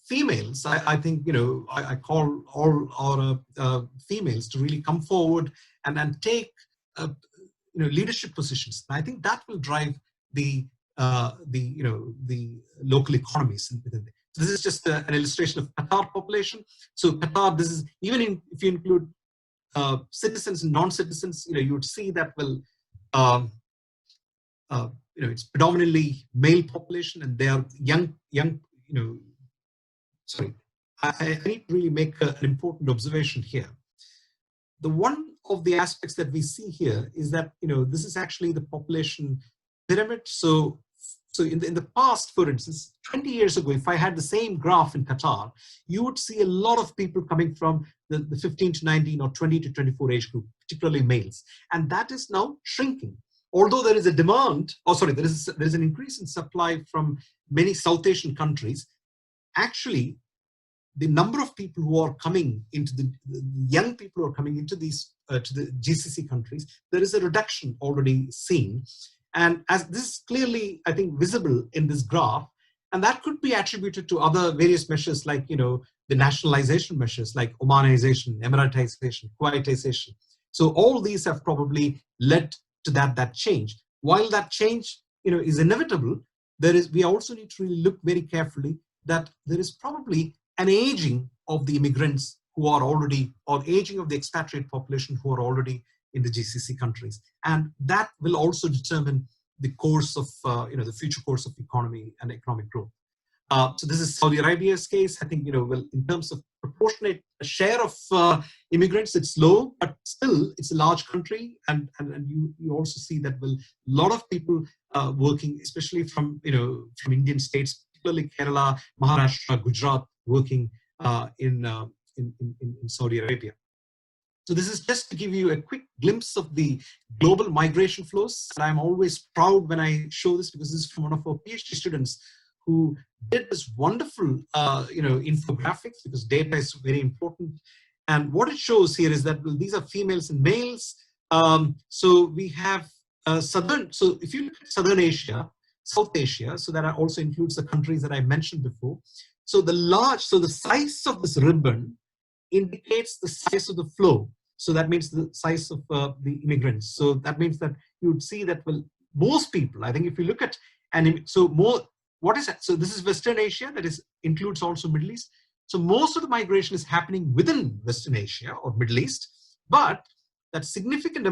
females, I think, I call all our females to really come forward and take, leadership positions. And I think that will drive the local economies. This is just an illustration of Qatar population. So Qatar, this is even if you include citizens and non-citizens, you would see that it's predominantly male population, and they are young. Sorry, I need to really make an important observation here. The one of the aspects that we see here is that this is actually the population pyramid. So in the past, for instance, 20 years ago, if I had the same graph in Qatar, you would see a lot of people coming from the 15 to 19 or 20 to 24 age group, particularly males. And that is now shrinking. Although there is a demand, there is an increase in supply from many South Asian countries, actually, the number of people who are coming into the young people who are coming into these to the GCC countries, there is a reduction already seen. And as this is clearly, I think, visible in this graph, and that could be attributed to other various measures like, the nationalization measures like Omanization, Emiratization, Kuwaitization. So all these have probably led to that change. While that change, is inevitable, we also need to really look very carefully that there is probably an aging of the immigrants who are already, or aging of the expatriate population who are already in the GCC countries. And that will also determine the course of, the future course of economy and economic growth. So this is Saudi Arabia's case. I think, in terms of proportionate share of immigrants, it's low, but still it's a large country. And you also see that a lot of people working, especially from Indian states, particularly Kerala, Maharashtra, Gujarat, working in Saudi Arabia. So this is just to give you a quick glimpse of the global migration flows. And I'm always proud when I show this, because this is from one of our PhD students who did this wonderful, infographics, because data is very important. And what it shows here is that these are females and males. So we have so if you look at Southern Asia, South Asia, so that also includes the countries that I mentioned before. So the size of this ribbon indicates the size of the flow. So that means the size of the immigrants. So that means that you would see that, most people, I think if you look at, what is that? So this is Western Asia, that includes also Middle East. So most of the migration is happening within Western Asia or Middle East, but that significant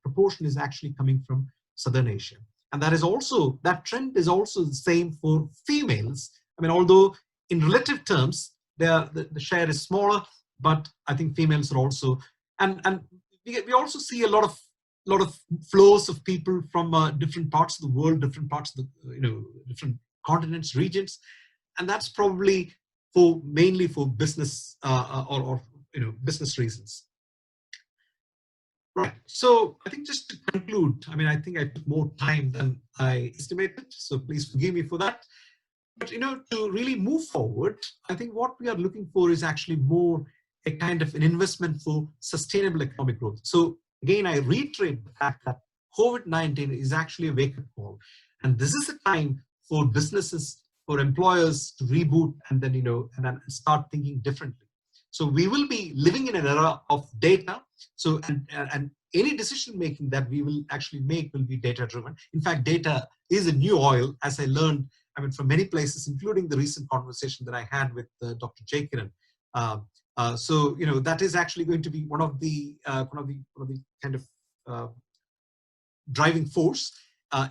proportion is actually coming from Southern Asia. And that trend is also the same for females. I mean, although in relative terms, the share is smaller, but I think females are also, and we also see a lot of flows of people from different parts of the world, different parts of the different continents, regions, and that's probably mainly for business or business reasons. Right. So I think just to conclude, I think I took more time than I estimated, so please forgive me for that. But to really move forward, I think what we are looking for is actually more a kind of an investment for sustainable economic growth. So again, I reiterate the fact that COVID-19 is actually a wake-up call, and this is a time for businesses, for employers to reboot and then and then start thinking differently. So we will be living in an era of data. So and any decision making that we will actually make will be data driven. In fact, data is a new oil, as I learned from many places, including the recent conversation that I had with Dr. J. Kiran. So that is actually going to be one of the kind of driving force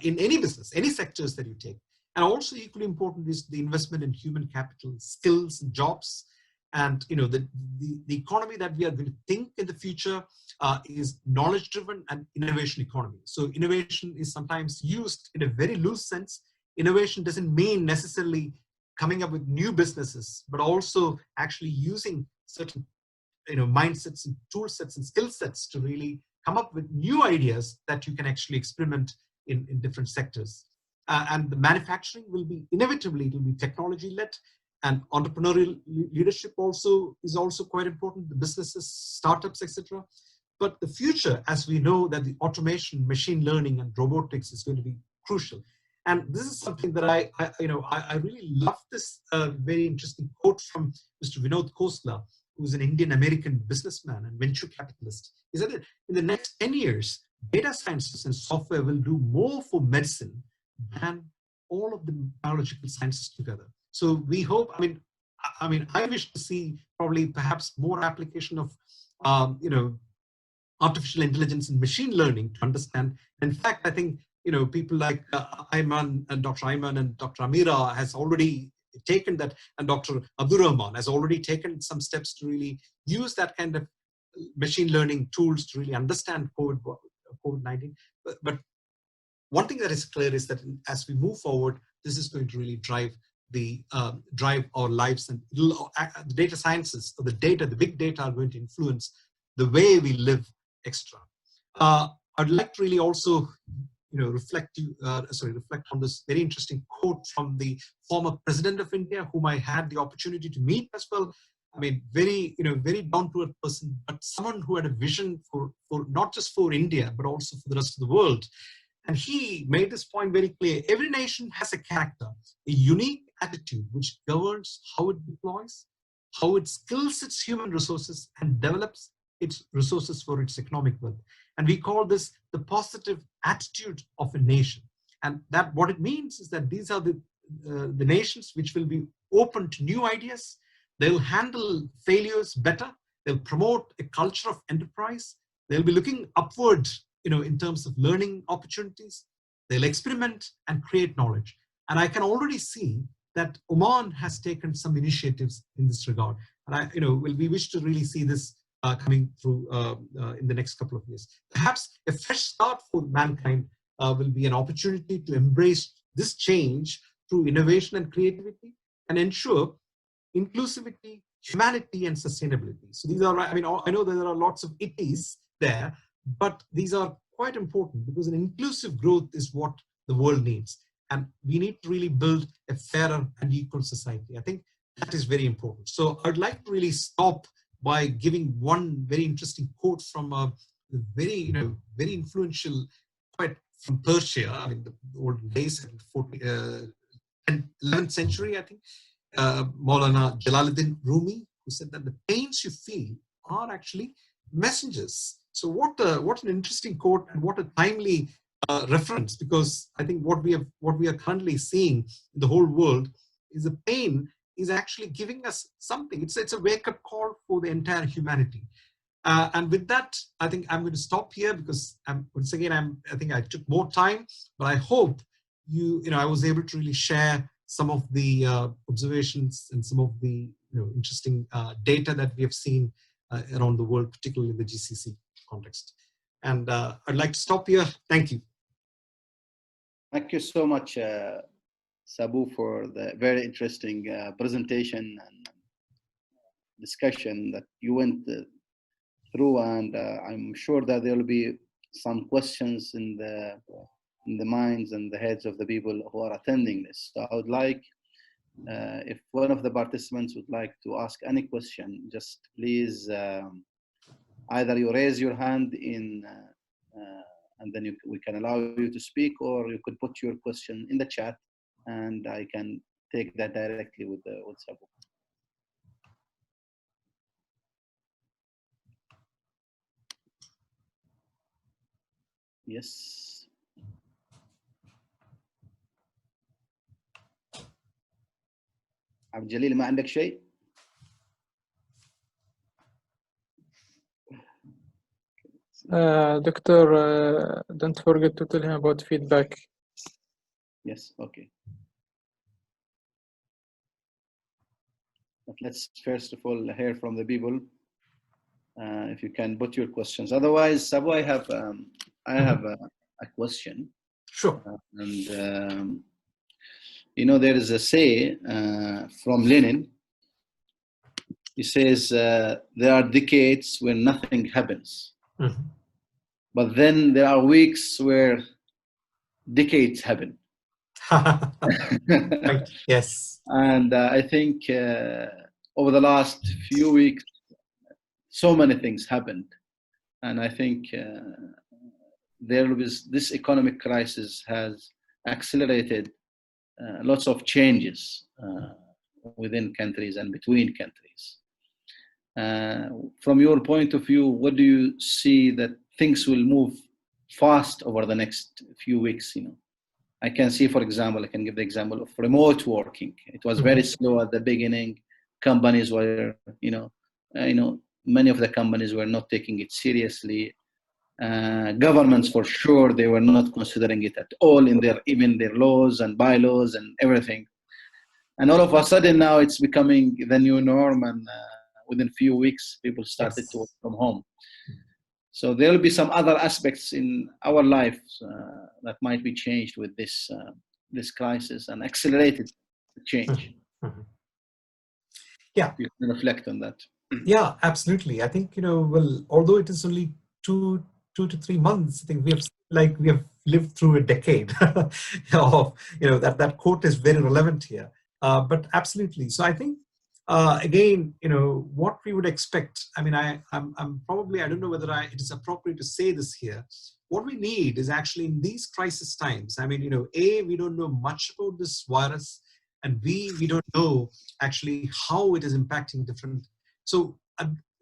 in any business, any sectors that you take. And also equally important is the investment in human capital, skills, and jobs. And the economy that we are going to think in the future is knowledge-driven and innovation economy. So innovation is sometimes used in a very loose sense. Innovation doesn't mean necessarily coming up with new businesses, but also actually using certain mindsets and tool sets and skill sets to really come up with new ideas that you can actually experiment in different sectors. And the manufacturing will be inevitably, it will be technology-led, and entrepreneurial leadership is also quite important, the businesses, startups, etc. But the future, as we know, that the automation, machine learning, and robotics is going to be crucial. And this is something that I really love this very interesting quote from Mr. Vinod Khosla, who's an Indian-American businessman and venture capitalist. He said that in the next 10 years, data sciences and software will do more for medicine than all of the biological sciences together. So we hope, I wish to see probably perhaps more application of, artificial intelligence and machine learning to understand. In fact, I think, people like Ayman and Dr. Ayman and Dr. Amira has already taken that, and Dr. Abdur Rahman has already taken some steps to really use that kind of machine learning tools to really understand COVID-19. But one thing that is clear is that as we move forward, this is going to really drive our lives, and the data sciences, or the big data are going to influence the way we live extra. I'd like to really also, reflect on this very interesting quote from the former president of India, whom I had the opportunity to meet as well. Very down-to-earth person, but someone who had a vision for not just for India, but also for the rest of the world. And he made this point very clear. Every nation has a character, a unique attitude which governs how it deploys, how it skills its human resources, and develops its resources for its economic wealth. And we call this the positive attitude of a nation. And that what it means is that these are the nations which will be open to new ideas. They'll handle failures better. They'll promote a culture of enterprise. They'll be looking upward, in terms of learning opportunities. They'll experiment and create knowledge. And I can already see that Oman has taken some initiatives in this regard. And we wish to really see this coming through in the next couple of years. Perhaps a fresh start for mankind will be an opportunity to embrace this change through innovation and creativity, and ensure inclusivity, humanity, and sustainability. So these are, I know there are lots of itties there, but these are quite important, because an inclusive growth is what the world needs. And we need to really build a fairer and equal society. I think that is very important. So I'd like to really stop by giving one very interesting quote from a very influential poet from Persia, the old days, 11th century, I think, Maulana Jalaluddin Rumi, who said that the pains you feel are actually messengers. So what an interesting quote, and what a timely reference, because I think what we are currently seeing in the whole world is the pain is actually giving us something. It's a wake-up call for the entire humanity. And with that, I think I'm going to stop here, because I think I took more time, but I hope I was able to really share some of the observations and some of the interesting data that we have seen around the world, particularly in the GCC context. And I'd like to stop here. Thank you. Thank you so much, Sabu, for the very interesting presentation and discussion that you went through, and I'm sure that there will be some questions in the minds and the heads of the people who are attending this. So I would like, if one of the participants would like to ask any question, just please either you raise your hand and then we can allow you to speak, or you could put your question in the chat, and I can take that directly with Sabu. Yes. عبد الجليل ما عندك شيء؟ Doctor, don't forget to tell him about feedback. Yes, okay. But let's first of all hear from the people. If you can put your questions. Otherwise, Sabu, I have a question. Sure. And there is a say from Lenin. He says there are decades where nothing happens, but then there are weeks where decades happen. Right. Yes. And I think over the last few weeks, so many things happened, and I think this economic crisis has accelerated lots of changes within countries and between countries. From your point of view, what do you see that things will move fast over the next few weeks? I can see, for example, I can give the example of remote working. It was very slow at the beginning. Companies were, many of the companies were not taking it seriously. Governments, for sure, they were not considering it at all in even their laws and bylaws and everything. And all of a sudden now it's becoming the new norm, and within a few weeks people started to work from home. So there will be some other aspects in our lives that might be changed with this crisis and accelerated change. Yeah, you can reflect on that. Yeah, absolutely. I think well, although it is only 2 to 3 months, I think we have lived through a decade of that quote is very relevant here. But absolutely. So I think again, what we would expect. I mean, I'm probably, I don't know whether it is appropriate to say this here. What we need is actually in these crisis times. I mean, A, we don't know much about this virus, and B, we don't know actually how it is impacting different. So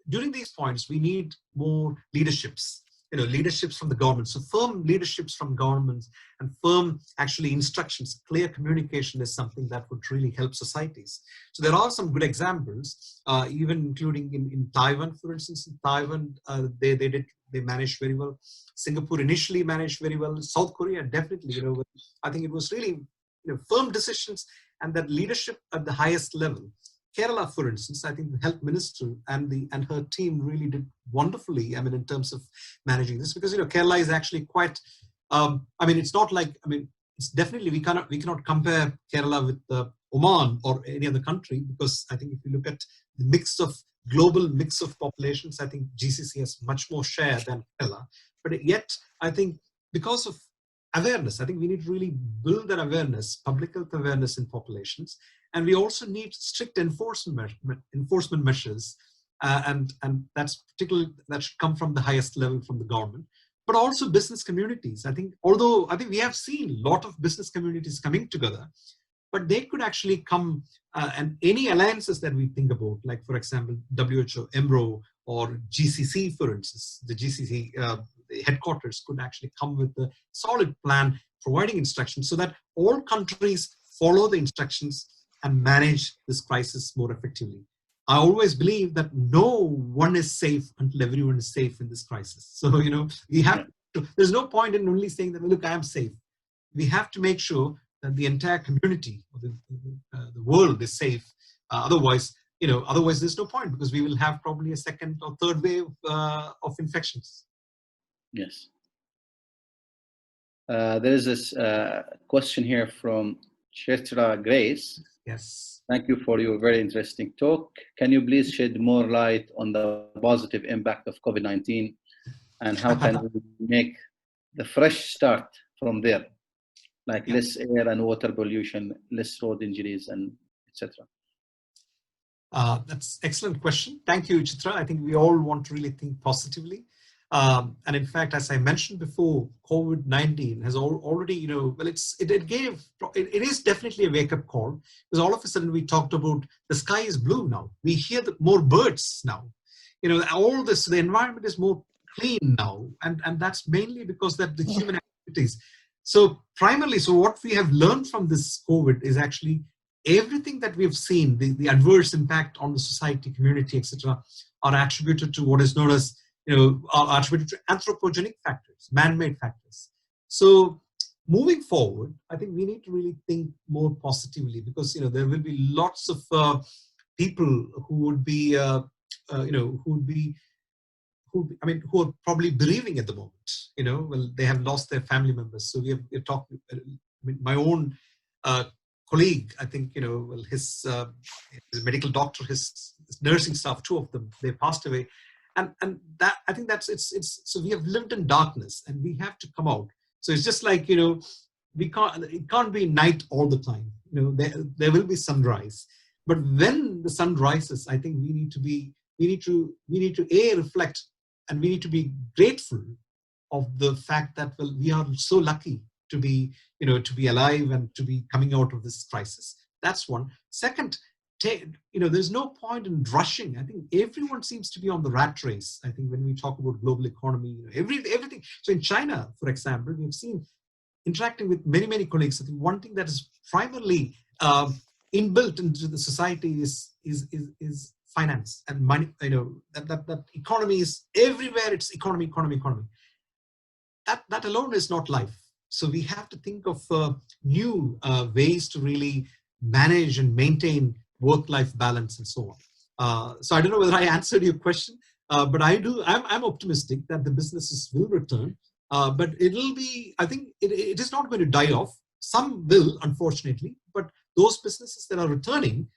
during these points, we need more leaderships. Leaderships from the government. So firm leaderships from governments and firm actually instructions, clear communication is something that would really help societies. So there are some good examples, even including in Taiwan, for instance. In Taiwan, they managed very well. Singapore initially managed very well. South Korea definitely, I think it was really firm decisions and that leadership at the highest level. Kerala, for instance, I think the health minister and her team really did wonderfully. I mean, in terms of managing this, because Kerala is actually quite. I mean, it's not like. I mean, it's definitely we cannot compare Kerala with Oman or any other country, because I think if you look at the global mix of populations, I think GCC has much more share than Kerala. But yet, I think because of awareness, I think we need to really build that awareness, public health awareness in populations. And we also need strict enforcement measures, and that's particularly that should come from the highest level from the government, but also business communities. I think we have seen a lot of business communities coming together, but they could actually come and any alliances that we think about, like for example WHO, EMRO, or GCC, for instance, the GCC the headquarters could actually come with a solid plan, providing instructions so that all countries follow the instructions and manage this crisis more effectively. I always believe that no one is safe until everyone is safe in this crisis. So, we have to, there's no point in only saying that, look, I am safe. We have to make sure that the entire community, or the world is safe. Otherwise there's no point, because we will have probably a second or third wave of infections. Yes. There is this question here from Chetra Grace. Yes. Thank you for your very interesting talk. Can you please shed more light on the positive impact of COVID-19 and how can we make the fresh start from there, like less air and water pollution, less road injuries, and etc.? That's an excellent question. Thank you, Chitra. I think we all want to really think positively. And in fact, as I mentioned before, COVID-19 has already, it is definitely a wake-up call, because all of a sudden we talked about the sky is blue now. We hear more birds now. All this, the environment is more clean now, and that's mainly because that the human activities. So primarily, what we have learned from this COVID is actually everything that we have seen, the adverse impact on the society, community, etc., are attributed to what is known as are attributed to anthropogenic factors, man-made factors. So moving forward, I think we need to really think more positively, because there will be lots of people who would be who are probably bereaving at the moment. Well, they have lost their family members. So we're talking. My own colleague, I think well, his medical doctor, his nursing staff, 2 of them, they passed away. And that, I think that's it's so we have lived in darkness and we have to come out. So it's just like it can't be night all the time. There will be sunrise, but when the sun rises, I think we need to reflect, and we need to be grateful of the fact that, well, we are so lucky to be alive and to be coming out of this crisis. That's one. Second, there's no point in rushing. I think everyone seems to be on the rat race. I think when we talk about global economy, everything. So in China, for example, we've seen interacting with many colleagues, I think one thing that is primarily inbuilt into the society is finance and money. That economy is everywhere. It's economy. That alone is not life. So we have to think of new ways to really manage and maintain work-life balance and so on. So I don't know whether I answered your question, but I'm optimistic that the businesses will return. But it'll be, I think it is not going to die off. Some will, unfortunately, but those businesses that are returning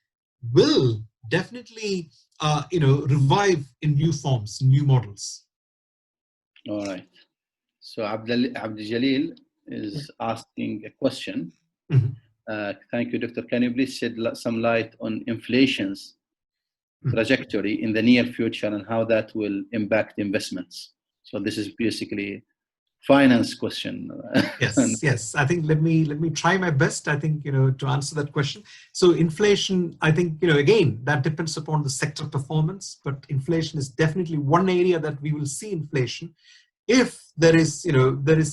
will definitely, revive in new forms, new models. All right. So Abdul Jalil is asking a question. Mm-hmm. Thank you, Doctor. Can you please shed some light on inflation's trajectory in the near future and how that will impact investments? So this is basically finance question. Yes. I think let me try my best. I think to answer that question. So inflation, I think again that depends upon the sector performance, but inflation is definitely one area that we will see inflation. If there is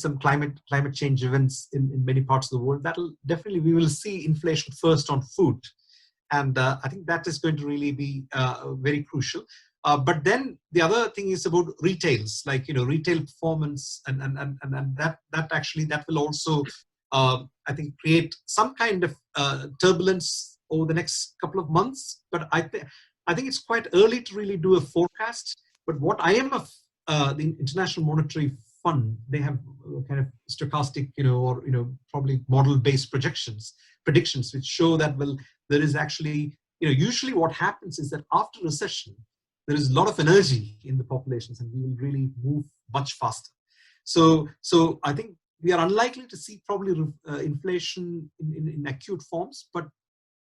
some climate change events in many parts of the world, that'll definitely we will see inflation first on food, and I think that is going to really be very crucial. But then the other thing is about retails, like retail performance, and that will also I think create some kind of turbulence over the next couple of months. But I think it's quite early to really do a forecast. But what IMF, the International Monetary Fund, they have kind of stochastic, or probably model-based predictions which show that there is actually usually what happens is that after recession, there is a lot of energy in the populations and we will really move much faster. So I think we are unlikely to see probably inflation in acute forms, but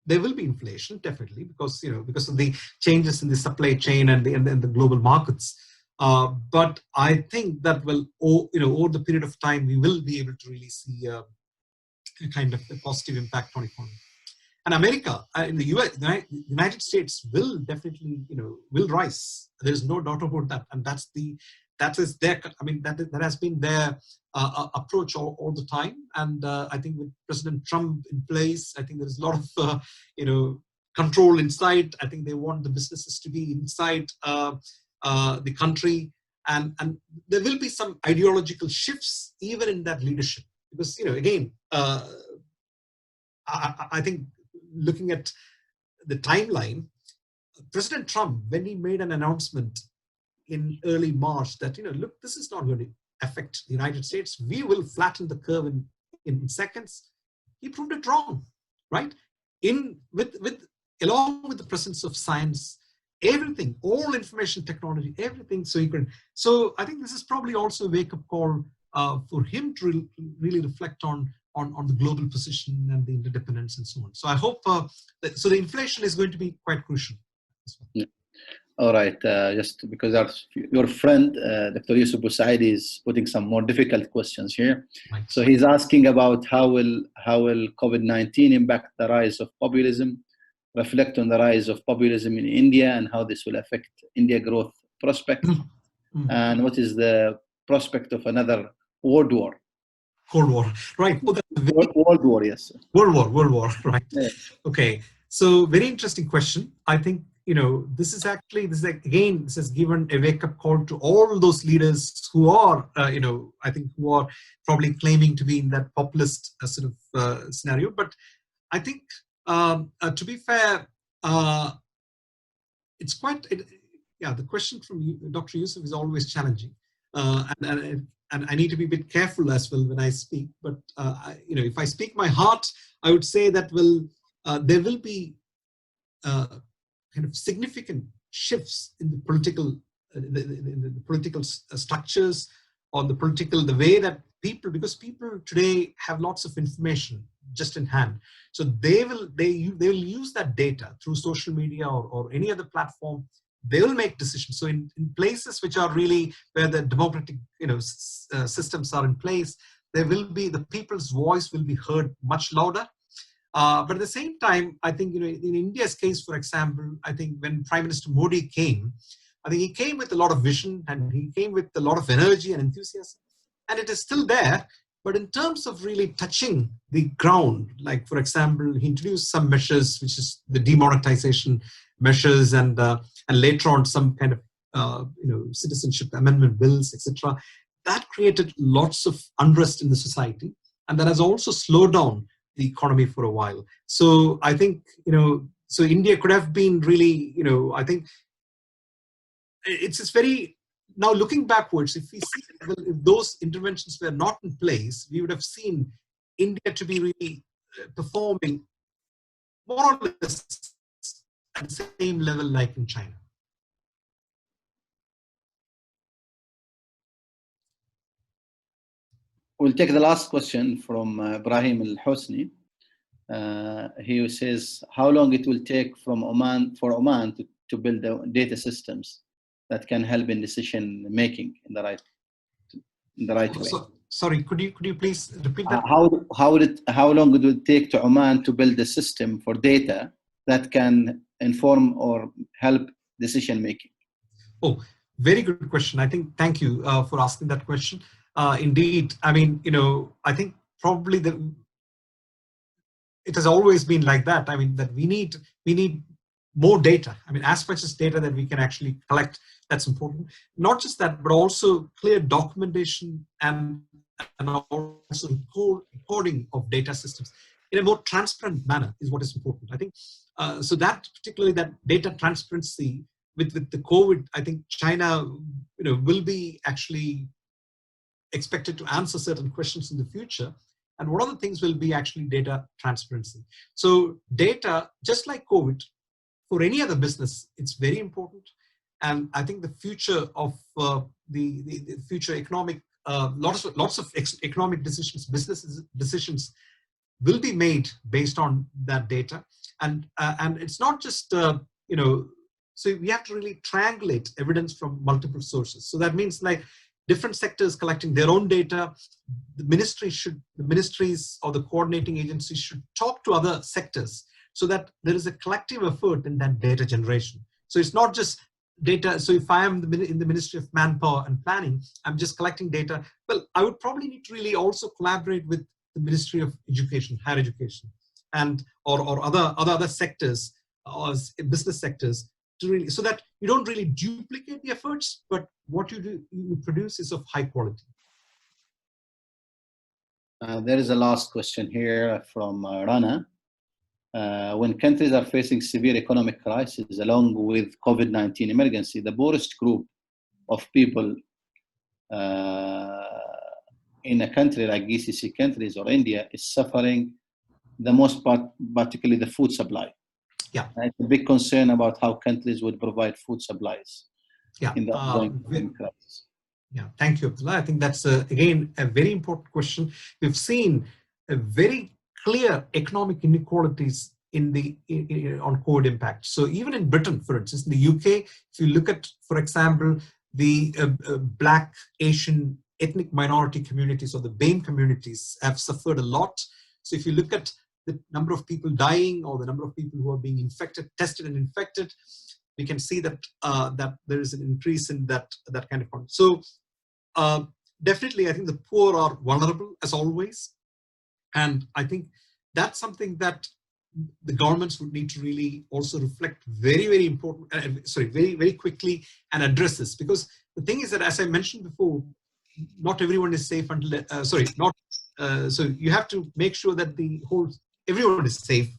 there will be inflation definitely because of the changes in the supply chain and the global markets. But I think that over the period of time, we will be able to really see a kind of a positive impact on economy. And America, in the US, the United States will definitely, will rise. There is no doubt about that. And that has been their approach all the time. And I think with President Trump in place, I think there's a lot of, control inside. I think they want the businesses to be inside the country. And there will be some ideological shifts even in that leadership. Because, again, I think looking at the timeline, President Trump, when he made an announcement in early March that, look, this is not going to affect the United States. We will flatten the curve in seconds. He proved it wrong, right? Along with the presence of science, everything, all information technology, everything. So I think this is probably also a wake-up call for him to really reflect on the global position and the interdependence and so on. So I hope, so the inflation is going to be quite crucial. Yeah. All right, just because your friend, Dr. Yusuf Busaidi, is putting some more difficult questions here. Right. So he's asking about how will COVID-19 impact the rise of populism, reflect on the rise of populism in India, and how this will affect India growth prospect, and what is the prospect of another world war? Cold War, right? World War, yes. World War, right? Yeah. Okay, so very interesting question. I think this is this has given a wake-up call to all those leaders who are, I think who are probably claiming to be in that populist sort of scenario. But I think, to be fair, it's quite. The question from Dr. Yusuf is always challenging, and I need to be a bit careful as well when I speak. But if I speak my heart, I would say that there will be kind of significant shifts in the political structures, or the way that because people today have lots of information just in hand. So they will use that data through social media or any other platform. They will make decisions. So in places which are really where the democratic systems are in place, the people's voice will be heard much louder. But at the same time, I think in India's case, for example, I think when Prime Minister Modi came, I think he came with a lot of vision and he came with a lot of energy and enthusiasm, and it is still there. But in terms of really touching the ground, like for example, he introduced some measures, which is the demonetization measures, and later on some kind of citizenship amendment bills, etc. That created lots of unrest in the society, and that has also slowed down the economy for a while. So I think so India could have been really I think it's very. Now, looking backwards, if we see if those interventions were not in place, we would have seen India to be really performing more or less at the same level like in China. We'll take the last question from Ibrahim Al-Hosni. He says, how long it will take for Oman to build the data systems that can help in decision making in the right way. Sorry, could you please repeat that? How long it will take to Oman to build a system for data that can inform or help decision making? Oh, very good question. I think thank you for asking that question. Indeed, I mean, I think probably it has always been like that. I mean, that we need more data. I mean, as much as data that we can actually collect, that's important. Not just that, but also clear documentation and also recording of data systems in a more transparent manner is what is important. I think so that particularly that data transparency with the COVID, I think China will be actually expected to answer certain questions in the future. And one of the things will be actually data transparency. So data, just like COVID, for any other business, it's very important. And I think the future of the future economic, lots of economic decisions, business decisions will be made based on that data. And it's not just, so we have to really triangulate evidence from multiple sources. So that means like different sectors collecting their own data. The ministries or the coordinating agencies should talk to other sectors so that there is a collective effort in that data generation. So it's not just data. So if I am in the Ministry of Manpower and Planning, I'm just collecting data. Well, I would probably need to really also collaborate with the Ministry of Education, Higher Education, and or other sectors or business sectors to really, so that you don't really duplicate the efforts, but what you produce is of high quality. There is a last question here from Rana. When countries are facing severe economic crisis along with COVID-19 emergency, the poorest group of people in a country like GCC countries or India is suffering the most, particularly the food supply. Yeah, it's a big concern about how countries would provide food supplies. Yeah, in the ongoing crisis. Yeah, thank you, Abdullah. I think that's again a very important question. We've seen a very clear economic inequalities on COVID impact. So even in Britain, for instance, in the UK, if you look at, for example, the Black, Asian, ethnic minority communities or the BAME communities have suffered a lot. So if you look at the number of people dying or the number of people who are being infected, tested and infected, we can see that that there is an increase in that kind of content. So definitely, I think the poor are vulnerable as always, and I think that's something that the governments would need to really also reflect very, very important. Very, very quickly and address this, because the thing is that, as I mentioned before, not everyone is safe until so you have to make sure that everyone is safe.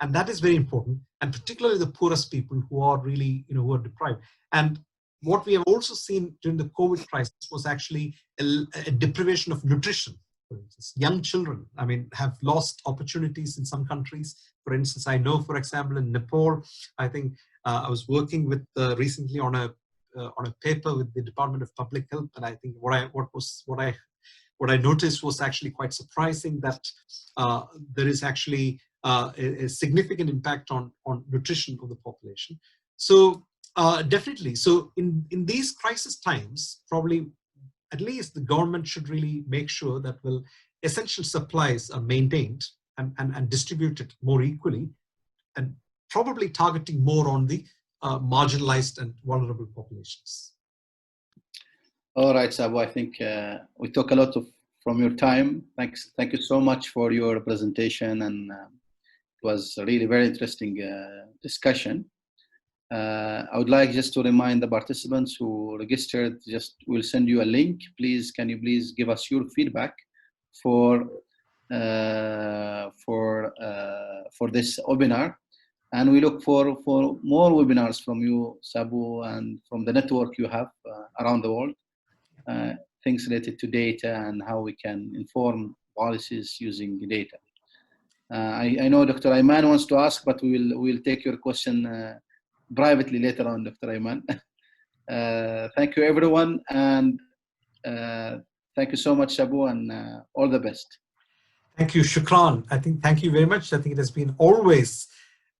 And that is very important, and particularly the poorest people who are really, who are deprived. And what we have also seen during the COVID crisis was actually a deprivation of nutrition. For instance, young children, I mean, have lost opportunities in some countries. For instance, I know, for example, in Nepal, I think I was working with recently on a paper with the Department of Public Health, and I think what I noticed was actually quite surprising that there is actually a significant impact on nutrition of the population. So definitely, so in these crisis times, probably at least the government should really make sure that essential supplies are maintained and distributed more equally, and probably targeting more on the marginalized and vulnerable populations. All right, Sabu, I think we took a lot of your time. Thank you so much for your presentation, and it was a really very interesting discussion. I would like just to remind the participants who registered, we'll send you a link. Please, can you please give us your feedback for this webinar, and we look for more webinars from you, Sabu, and from the network you have around the world, things related to data and how we can inform policies using data. I know Dr. Ayman wants to ask, but we'll take your question privately later on, Dr. Ayman. Thank you, everyone, and thank you so much, Sabu, and all the best. Thank you, Shukran. Thank you very much. I think it has been always,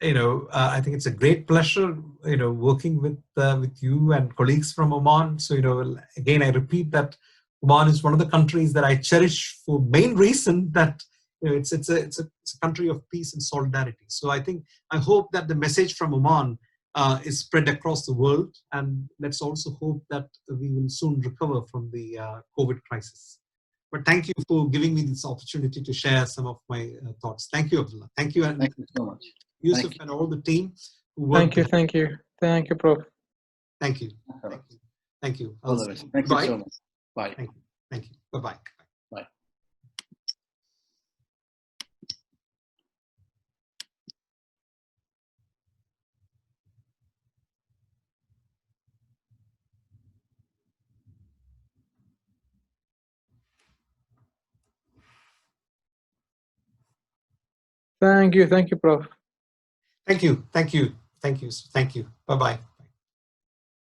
I think it's a great pleasure, working with you and colleagues from Oman. So, again, I repeat that Oman is one of the countries that I cherish for main reason that it's a country of peace and solidarity. So I hope that the message from Oman is spread across the world, and let's also hope that we will soon recover from the COVID crisis. But thank you for giving me this opportunity to share some of my thoughts. Thank you, Abdullah. Thank you, and thank you so much, Yusuf, and all the team who worked. Thank you, Prof. Thank you. Thank you. All the best. Thank you so much. Bye. Thank you. Bye-bye. Bye. Thank you, Prof. Thank you. Bye-bye.